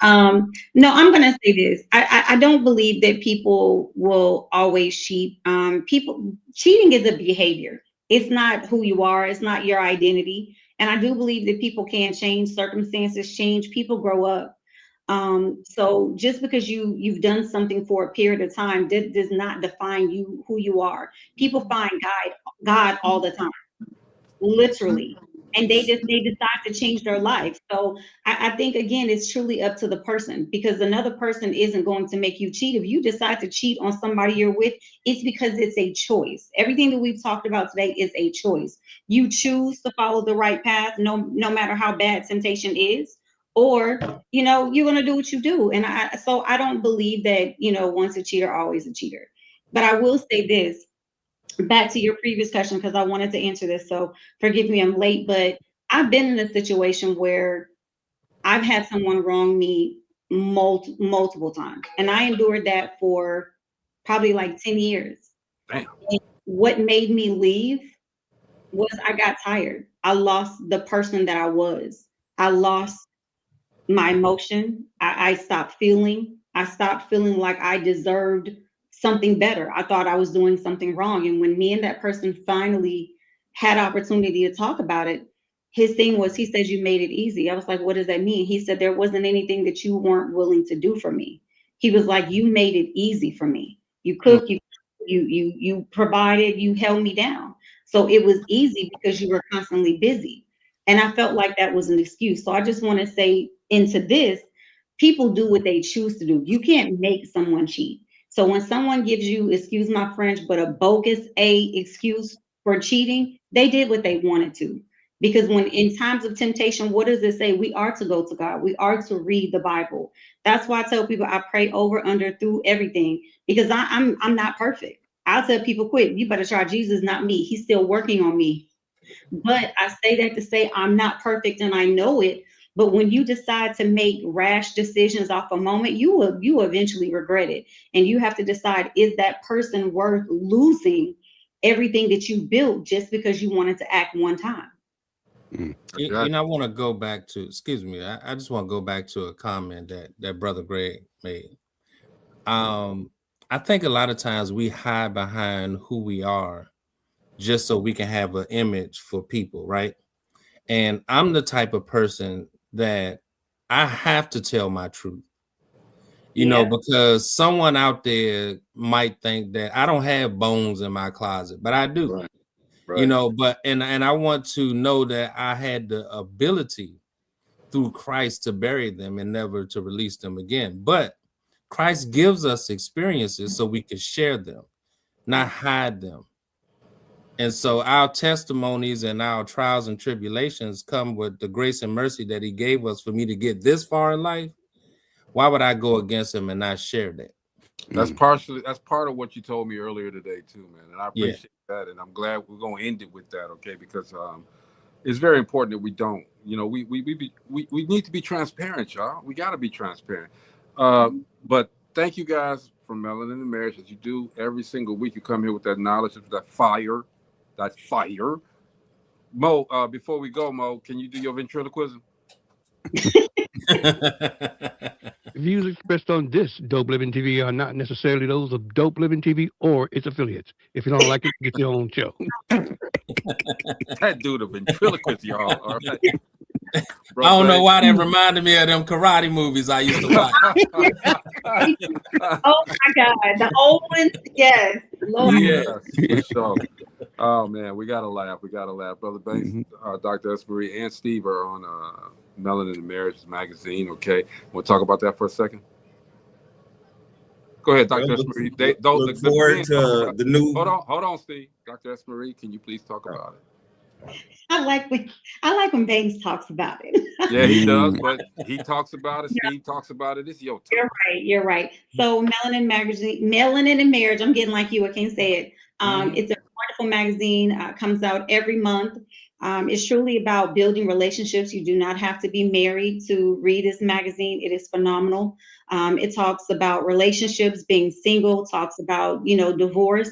No, I'm going to say this. I don't believe that people will always cheat. Cheating is a behavior. It's not who you are. It's not your identity. And I do believe that people can change, circumstances change, people grow up. So just because you've done something for a period of time does not define you, who you are. People find God all the time, literally. And they decide to change their life. So I think, again, it's truly up to the person, because another person isn't going to make you cheat. If you decide to cheat on somebody you're with, it's because it's a choice. Everything that we've talked about today is a choice. You choose to follow the right path, no matter how bad temptation is, or, you're going to do what you do. And so I don't believe that, once a cheater, always a cheater. But I will say this. back to your previous question, because I wanted to answer this. So forgive me, I'm late, but I've been in a situation where I've had someone wrong me multiple times, and I endured that for probably like 10 years. Damn. And what made me leave was I got tired. I lost the person that I was. I lost my emotion. I stopped feeling. I stopped feeling like I deserved something better. I thought I was doing something wrong. And when me and that person finally had opportunity to talk about it, his thing was, he said, you made it easy. I was like, what does that mean? He said, there wasn't anything that you weren't willing to do for me. He was like, you made it easy for me. You cooked, you provided, you held me down. So it was easy because you were constantly busy. And I felt like that was an excuse. So I just want to say into this, people do what they choose to do. You can't make someone cheat. So when someone gives you, excuse my French, but a bogus excuse for cheating, they did what they wanted to. Because when in times of temptation, what does it say? We are to go to God. We are to read the Bible. That's why I tell people I pray over, under, through everything, because I'm not perfect. I'll tell people, quit. You better try Jesus, not me. He's still working on me. But I say that to say I'm not perfect and I know it. But when you decide to make rash decisions off a moment, you will eventually regret it. And you have to decide, is that person worth losing everything that you built just because you wanted to act one time? You know, I want to go back to, excuse me, I just want to go back to a comment that Brother Greg made. I think a lot of times we hide behind who we are just so we can have an image for people, right? And I'm the type of person that I have to tell my truth, you know, because someone out there might think that I don't have bones in my closet, but I do. Right. You know, but and I want to know that I had the ability through Christ to bury them and never to release them again. But Christ gives us experiences so we can share them, not hide them. And so our testimonies and our trials and tribulations come with the grace and mercy that he gave us for me to get this far in life. Why would I go against him and not share that? That's part of what you told me earlier today too, man. And I appreciate that. And I'm glad we're going to end it with that, okay? Because it's very important that we don't, you know, we need to be transparent, y'all. We got to be transparent. But thank you guys for Melanin and Marriage, as you do every single week. You come here with that knowledge, that fire. Mo, before we go, Mo, can you do your ventriloquism? Views expressed on this Dope Living TV are not necessarily those of Dope Living TV or its affiliates. If you don't like it, get your own show. That dude a ventriloquist, y'all. All right. Bro, I don't know why that reminded me of them karate movies I used to watch. Oh my God, the old ones, yes. Lord. Yes, for sure. Oh man, we gotta laugh. Brother Banks, Dr. S. Marie, and Steve are on Melanin and Marriage magazine. Okay, we'll talk about that for a second. Go ahead, Dr. S. Marie. Look forward to the new. Hold on, Steve. Dr. S. Marie, can you please talk about it? I like when Banks talks about it. Yeah, he does, but he talks about it. Steve talks about it. It's your turn. You're right. So Melanin and Marriage. I'm getting like you. I can't say it. It's a wonderful magazine. Comes out every month. It's truly about building relationships. You do not have to be married to read this magazine. It is phenomenal. It talks about relationships, being single. Talks about divorce.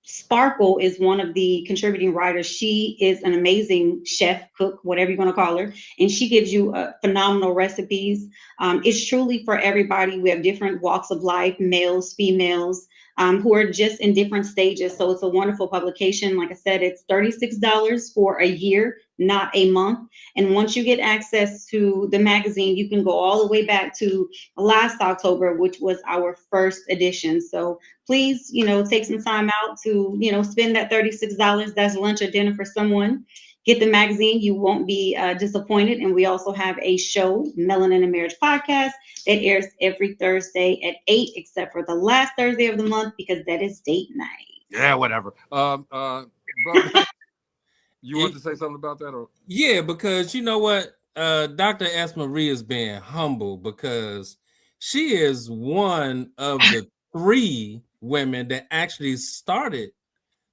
Sparkle is one of the contributing writers. She is an amazing chef, cook, whatever you want to call her, and she gives you phenomenal recipes. It's truly for everybody. We have different walks of life, males, females, who are just in different stages. So it's a wonderful publication. Like I said, it's $36 for a year, not a month. And once you get access to the magazine, you can go all the way back to last October, which was our first edition. So please, take some time out to, spend that $36. That's lunch or dinner for someone. Get the magazine. You won't be disappointed. And we also have a show, Melanin and Marriage Podcast, that airs every Thursday at 8, except for the last Thursday of the month, because that is date night. Yeah, whatever. Bro, you want to say something about that? Or? Yeah, because you know what? Dr. S. Marie is being humble because she is one of the 3 women that actually started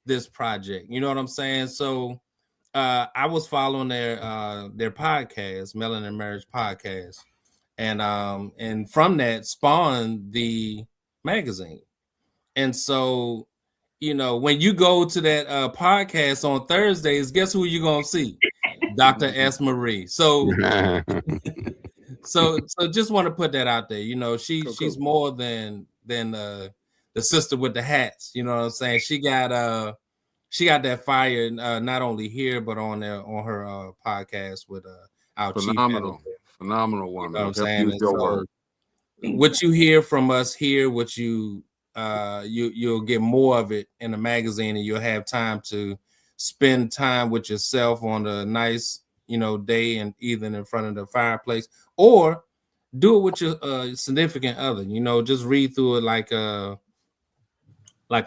this project. You know what I'm saying? So I was following their podcast, Melanin and Marriage podcast, and from that spawned the magazine. And so, you know, when you go to that podcast on Thursdays, guess who you're gonna see? Dr. S. Marie. So so just want to put that out there. You know, she's more than the sister with the hats. You know what I'm saying? She got that fire not only here but on her podcast with our phenomenal woman. You know what I'm saying? So, what you hear from us here, what you'll get more of it in the magazine, and you'll have time to spend time with yourself on a nice, you know, day, and either in front of the fireplace or do it with your significant other. You know, just read through it like a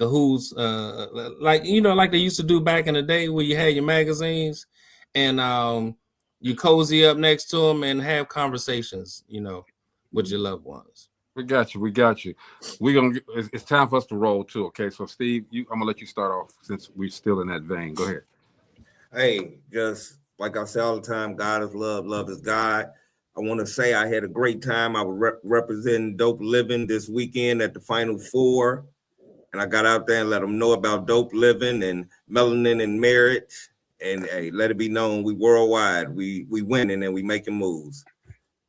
who's like, you know, like they used to do back in the day where you had your magazines and you cozy up next to them and have conversations, you know, with your loved ones. We got you. It's time for us to roll too. Okay, so Steve, I'm gonna let you start off since we're still in that vein. Go ahead. Hey, just like I say all the time, God is love, love is God. I want to say I had a great time. I was representing Dope Living this weekend at the Final Four, and I got out there and let them know about Dope Living and Melanin and Marriage. And hey, let it be known, we worldwide, we winning and we making moves.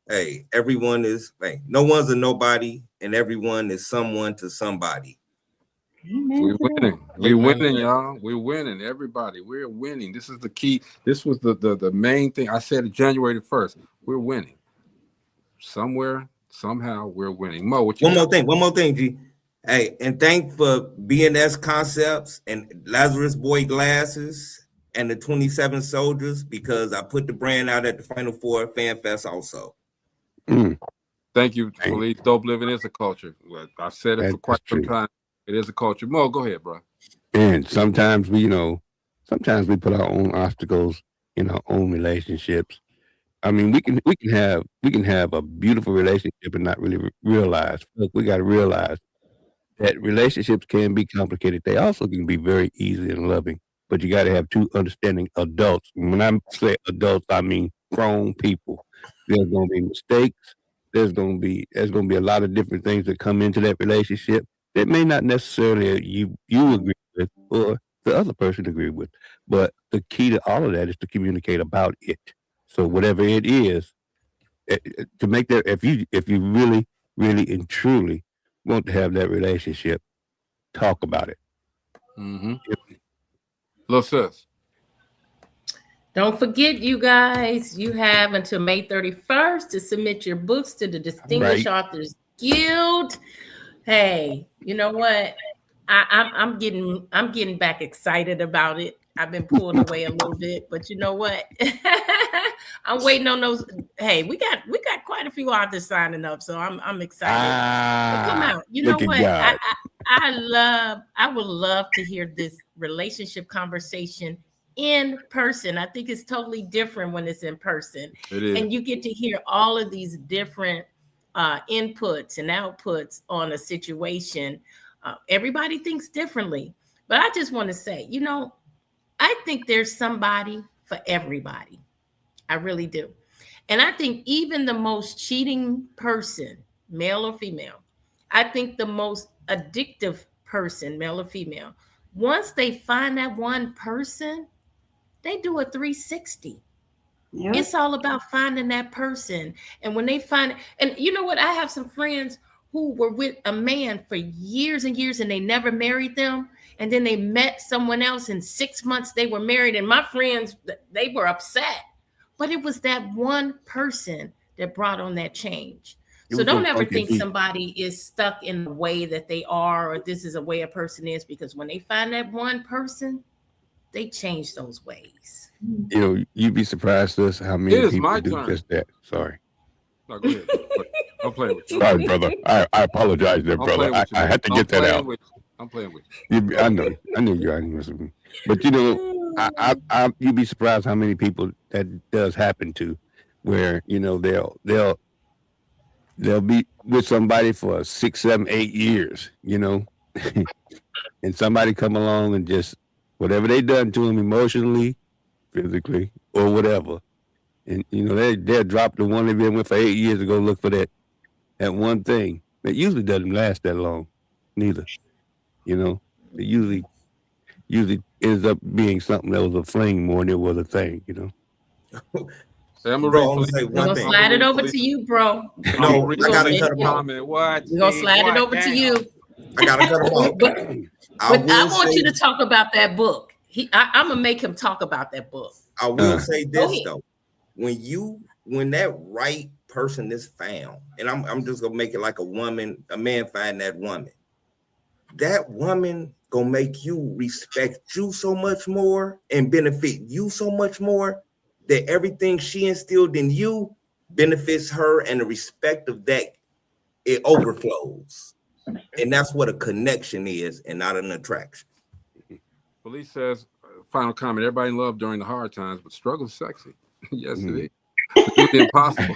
Hey, everyone is, no one's a nobody, and everyone is someone to somebody. We're winning, y'all. We're winning, everybody. We're winning. This is the key. This was the main thing. I said it January 1st. We're winning. Somewhere, somehow, we're winning. Mo, what you got? One more thing, G. Hey, and thanks for BNS Concepts and Lazarus Boy Glasses and the 27 Soldiers, because I put the brand out at the Final Four Fan Fest also. Thank you, Felice. Dope Living is a culture. I've said it for quite some time. It is a culture. Mo, go ahead, bro. And sometimes we put our own obstacles in our own relationships. I mean, we can have a beautiful relationship and not really realize. Look, we got to realize that relationships can be complicated. They also can be very easy and loving, but you got to have two understanding adults. And when I say adults, I mean grown people. There's going to be mistakes. There's going to be a lot of different things that come into that relationship that may not necessarily you agree with or the other person agree with. But the key to all of that is to communicate about it. So whatever it is, to make that, if you really, really and truly want to have that relationship, talk about it. Little sis. Don't forget, you guys, you have until May 31st to submit your books to the Distinguished Authors Guild. Hey, you know what? I'm getting back excited about it. I've been pulled away a little bit, but you know what? I'm waiting on those. Hey, we got quite a few authors signing up, so I'm excited. Come out. You know what? I would love to hear this relationship conversation in person. I think it's totally different when it's in person. It is. And you get to hear all of these different inputs and outputs on a situation. Everybody thinks differently, but I just want to say, you know, I think there's somebody for everybody. I really do. And I think even the most cheating person, male or female, I think the most addictive person, male or female, once they find that one person, they do a 360. Yep. It's all about finding that person. And when they find, and you know what? I have some friends who were with a man for years and years and they never married them. And then they met someone else in 6 months, they were married. And my friends, they were upset. But it was that one person that brought on that change. So don't ever think somebody is stuck in the way that they are, or this is a way a person is, because when they find that one person, they change those ways. You know, you'd be surprised to us how many people do just that. Sorry. No, go ahead. I'm playing with you. Sorry, brother. I apologize there, brother. I had to get that out. I'm playing with you. I know you're honest with me. But you know, you'd be surprised how many people that does happen to, where, you know, they'll be with somebody for 6, 7, 8 years, you know, and somebody come along and just whatever they done to them emotionally, physically, or whatever, and they'll drop the one they've been with for 8 years to go look for that one thing. It usually doesn't last that long, neither. It usually ends up being something that was a fling more than it was a thing. I'm gonna say we're gonna slide it over to you, bro. No, I gotta cut him off. We're gonna slide it over to you. I gotta cut him off. But I want you to talk about that book. I'm gonna make him talk about that book. I will say this though. When that right person is found, and I'm just gonna make it like a man find that woman gonna make you respect you so much more and benefit you so much more that everything she instilled in you benefits her, and the respect of that, it overflows. And that's what a connection is and not an attraction. Police says, final comment, everybody in love during the hard times, but struggle is sexy. Yes, it is. It's impossible.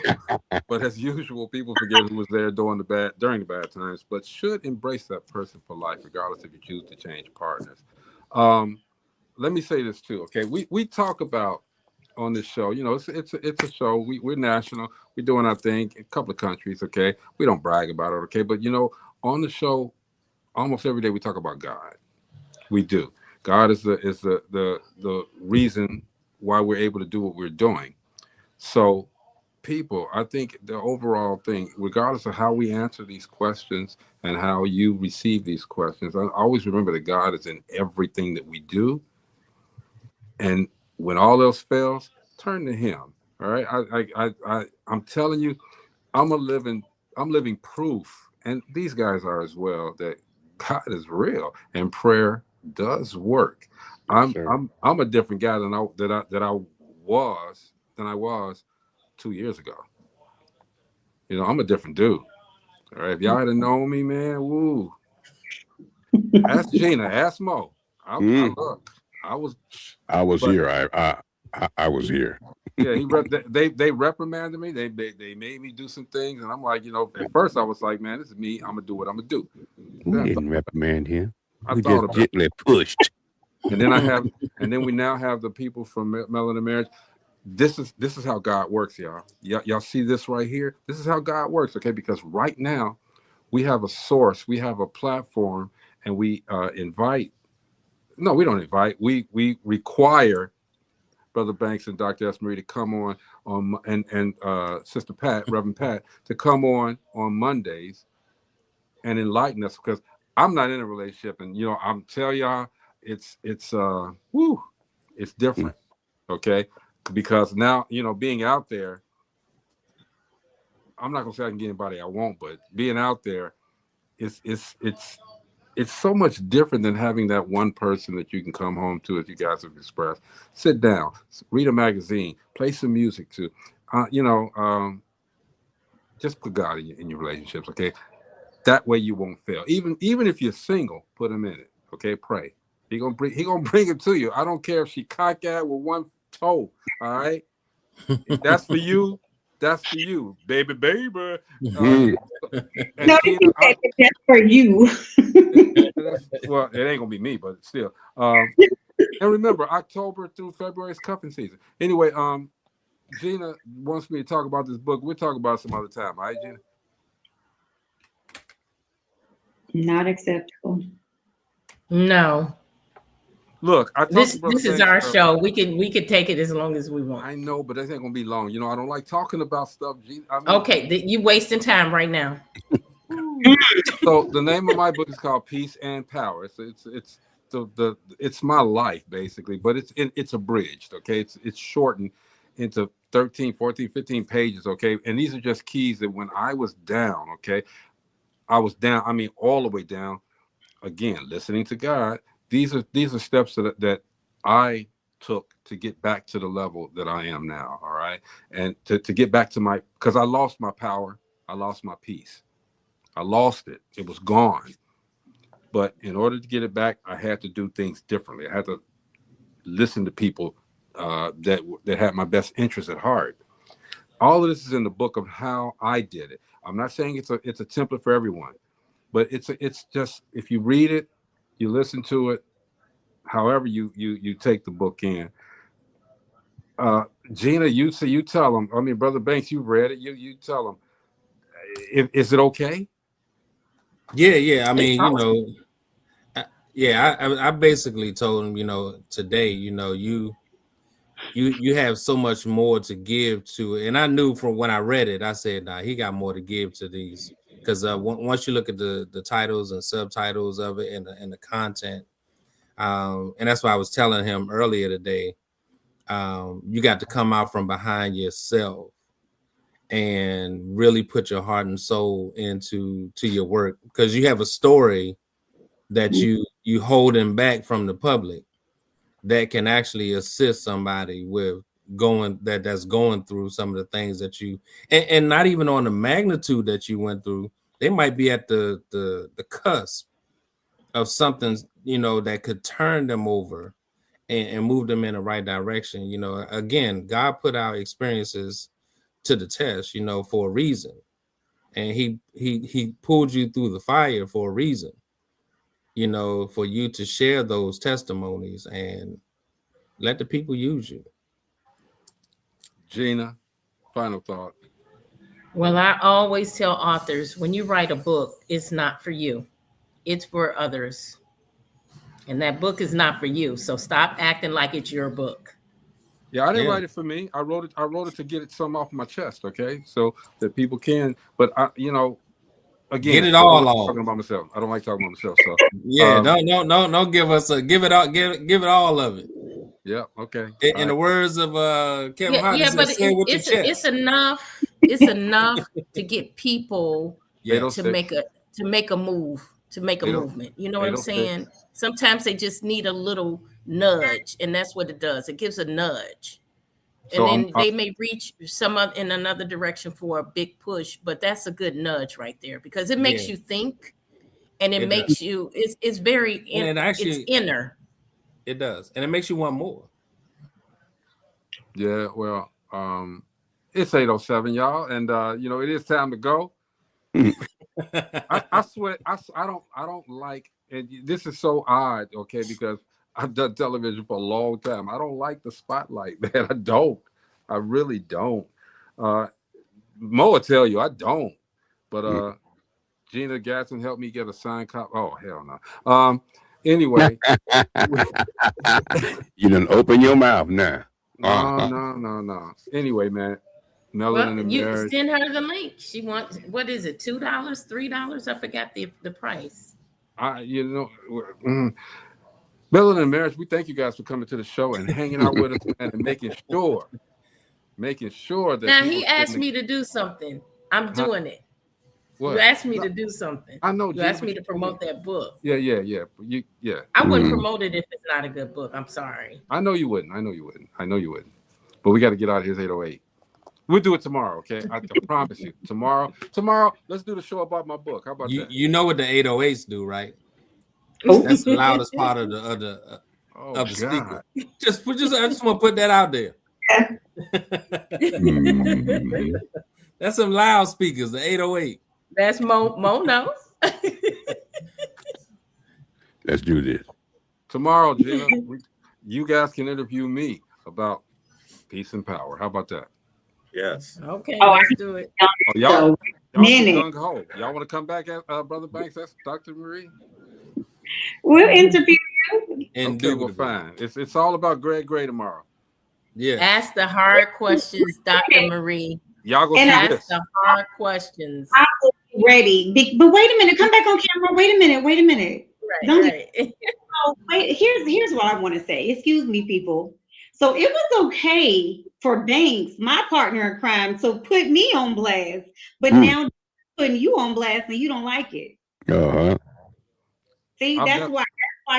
But as usual, people forget who was there during the bad times, but should embrace that person for life, regardless if you choose to change partners. Let me say this too, okay? We talk about on this show, it's a show. We're national. We're doing our thing in a couple of countries, okay? We don't brag about it, okay? But on the show, almost every day we talk about God. We do. God is the reason why we're able to do what we're doing. So people, I think the overall thing, regardless of how we answer these questions and how you receive these questions, I always remember that God is in everything that we do. And when all else fails, turn to him. All right. I'm telling you, I'm living proof, and these guys are as well, that God is real and prayer does work. I'm a different guy than I was 2 years ago. I'm a different dude. All right. If y'all had known me, man, woo. Ask Gina, ask Mo. I was here. I was here. Yeah, they reprimanded me. They made me do some things, and I'm like, at first I was like, man, this is me. I'm gonna do what I'm gonna do. We didn't reprimand him. We just gently pushed. And then we now have the people from Melanin and Marriage. This is how God works, y'all. Y'all see this right here? This is how God works, okay? Because right now we have a source, we have a platform, and we invite. No, we don't invite. We require Brother Banks and Dr. S. Marie to come on and Sister Pat, Reverend Pat, to come on Mondays and enlighten us, because I'm not in a relationship, and I'm telling y'all, it's different, okay? Because now, being out there, I'm not gonna say I can get anybody I want, but being out there, it's so much different than having that one person that you can come home to, as you guys have expressed. Sit down, read a magazine, play some music to, just put God in your relationships, okay? That way you won't fail. Even if you're single, put him in it, okay? Pray. He gonna bring it to you. I don't care if she cockeyed with one toe, all right? If that's for you. That's for you, baby. No, that's for you. Well, it ain't gonna be me, but still. And remember, October through February is cuffing season. Anyway, Gina wants me to talk about this book. We'll talk about it some other time, all right, Gina? Not acceptable. No. Look, this is our show. We can take it as long as we want. I know, but this ain't gonna be long. I don't like talking about stuff. Okay, you wasting time right now. So the name of my book is called Peace and Power. It's my life basically, but it's abridged. Okay, it's shortened into 13, 14, 15 pages. Okay, and these are just keys that when I was down. Okay, I was down. I mean, all the way down. Again, listening to God. These are steps that I took to get back to the level that I am now, all right? And to get back to because I lost my power, I lost my peace. I lost it. It was gone. But in order to get it back, I had to do things differently. I had to listen to people that had my best interests at heart. All of this is in the book of how I did it. I'm not saying it's a template for everyone. But it's just, if you read it, you listen to it, however you take the book in. Gina, you tell them. I mean, Brother Banks, you read it. You tell them. Is it okay? Yeah. I mean, I basically told him, today, you have so much more to give to it. And I knew from when I read it, I said, nah, he got more to give to these. Because once you look at the titles and subtitles of it and the content, and that's why I was telling him earlier today, you got to come out from behind yourself and really put your heart and soul into your work, because you have a story that you holding back from the public that can actually assist somebody with that's going through some of the things that you and not even on the magnitude that you went through. They might be at the cusp of something, that could turn them over and move them in the right direction. Again, God put our experiences to the test, for a reason. And he pulled you through the fire for a reason, for you to share those testimonies and let the people use you. Gina, final thought. Well, I always tell authors, when you write a book, it's not for you. It's for others. And that book is not for you. So stop acting like it's your book. Yeah, I didn't write it for me. I wrote it to get some off my chest, okay? So that people can, but again, get it all off. Talking about myself. I don't like talking about myself. So yeah, don't give us give it all of it. Yeah, okay. In the words of Kevin Hart, it's enough. It's enough to get people to make a move, to make a movement. You know what I'm saying? Sometimes they just need a little nudge, and that's what it does. It gives a nudge. And then they may reach in another direction for a big push, but that's a good nudge right there, because it makes you think, and it makes you. It's very it's inner. It does, and it makes you want more. Yeah, well, it's 8:07, y'all, and it is time to go. I swear, I don't like, and this is so odd, okay, because I've done television for a long time. I don't like the spotlight, man. I don't. I really don't. Mo will tell you I don't. But Gina Gatson helped me get a signed copy. Oh, hell no. Anyway. You done open your mouth now. No. Anyway, man. Melanin and Marriage. Send her the link. She wants, what is it, $2, $3? I forgot the price. Melanin and Marriage, we thank you guys for coming to the show and hanging out with us, man, and making sure that. Now he asked me to do something. I'm doing it. What? You asked me to do something. I know. You asked me to promote that book. Yeah. I wouldn't promote it if it's not a good book. I'm sorry. I know you wouldn't. But we got to get out of here. 8:08. We'll do it tomorrow, okay? I promise you. Tomorrow, let's do the show about my book. How about that? You know what the 808s do, right? That's the loudest part of the speaker. Just I just want to put that out there. That's some loud speakers, the 808. That's Mo knows. Let's do this. Tomorrow, Gina, you guys can interview me about peace and power. How about that? Yes. Okay, let's do it. Y'all want to come back, Brother Banks? That's Dr. Marie. We'll interview you. Okay, well, fine. It's all about Greg Gray tomorrow. Yeah. Ask the hard questions, Dr. Marie. Y'all go ask the hard questions. I will be ready. But wait a minute. Come back on camera. Wait a minute. Right. Here's what I want to say. Excuse me, people. So it was okay for Banks, my partner in crime, to put me on blast, but now putting you on blast and you don't like it. See, that's why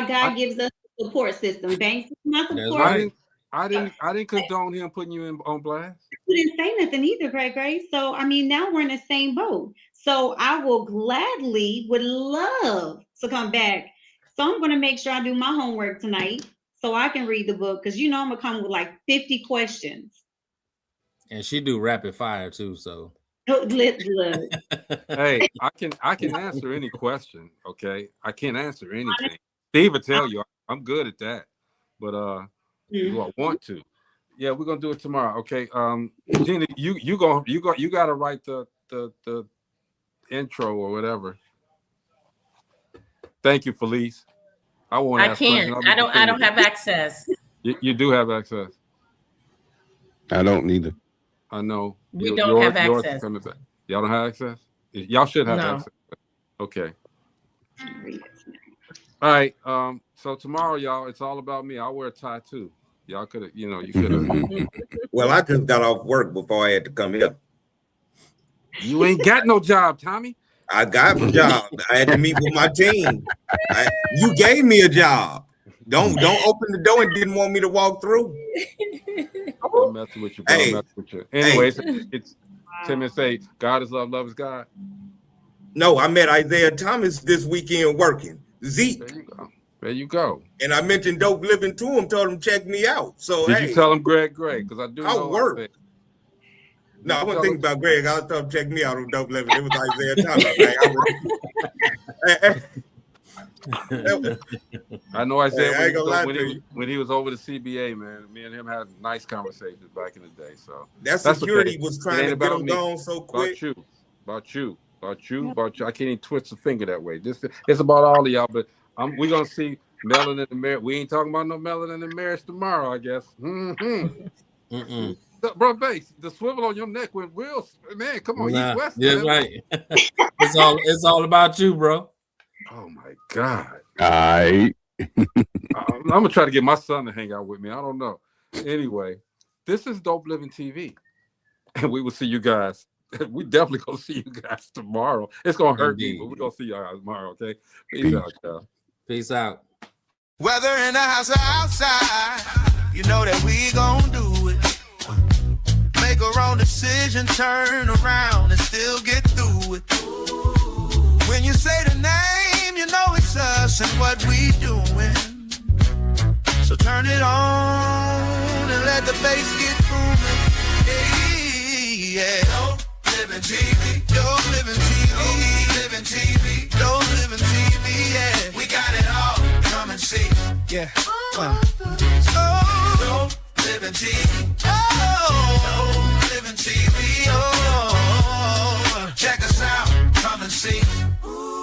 God gives us a support system. Banks is my support. I didn't condone him putting you on blast. You didn't say nothing either, Gray. So I mean, now we're in the same boat. So I would love to come back. So I'm going to make sure I do my homework tonight, so I can read the book, because I'm gonna come with like 50 questions. And she do rapid fire too, so Look. Hey, I can answer any question. Okay, I can't answer anything. Steve will tell you I'm good at that, but do I want to? Yeah, we're gonna do it tomorrow. Okay, Gina, you gotta write the intro or whatever. Thank you, Felice. I won't. I can't. I don't have access. You do have access. I don't neither. I know. We don't have access. Y'all don't have access? Y'all should have access. Okay. All right. So tomorrow, y'all, it's all about me. I'll wear a tie too. Y'all could have, you could have. Well, I just got off work before I had to come here. You ain't got no job, Tommy. I got a job. I had to meet with my team. You gave me a job. Don't open the door and didn't want me to walk through. I'm messing with you, bro. I'm messing with you. Anyways, it's Tim and say, God is love, love is God. No, I met Isaiah Thomas this weekend working. Zeke. There you go. And I mentioned Dope Living to him, told him check me out. So did you tell him Greg? Because I do know I'll work. No, I wasn't thinking about Greg. I was telling him check me out on Dope Living. It was Isaiah Thomas. I know Isaiah when he was over the CBA, man. Me and him had nice conversations back in the day. So that security was trying to get him gone so quick. About you. I can't even twist a finger that way. It's about all of y'all, but we're gonna see Melanin and Marriage. We ain't talking about no Melanin and Marriage tomorrow, I guess. Bro, Bass, the swivel on your neck went real. Man, come on, East West. Yeah, right. It's all about you, bro. Oh my God. All right. I'm gonna try to get my son to hang out with me. I don't know. Anyway, this is Dope Living TV, and we will see you guys. We definitely gonna see you guys tomorrow. It's gonna hurt me, but we're gonna see y'all guys tomorrow. Okay. Peace out, y'all. Peace out. Whether in the house or outside, you know that we gon' do it. Make a wrong decision, turn around and still get through it. When you say the name, you know it's us and what we doing. So turn it on and let the bass get booming. Hey, yeah. Dope Living TV. Dope Living TV. Dope Living TV. Dope Living TV. Yeah. We got it all. Come and see. Yeah. Dope Living TV. Oh.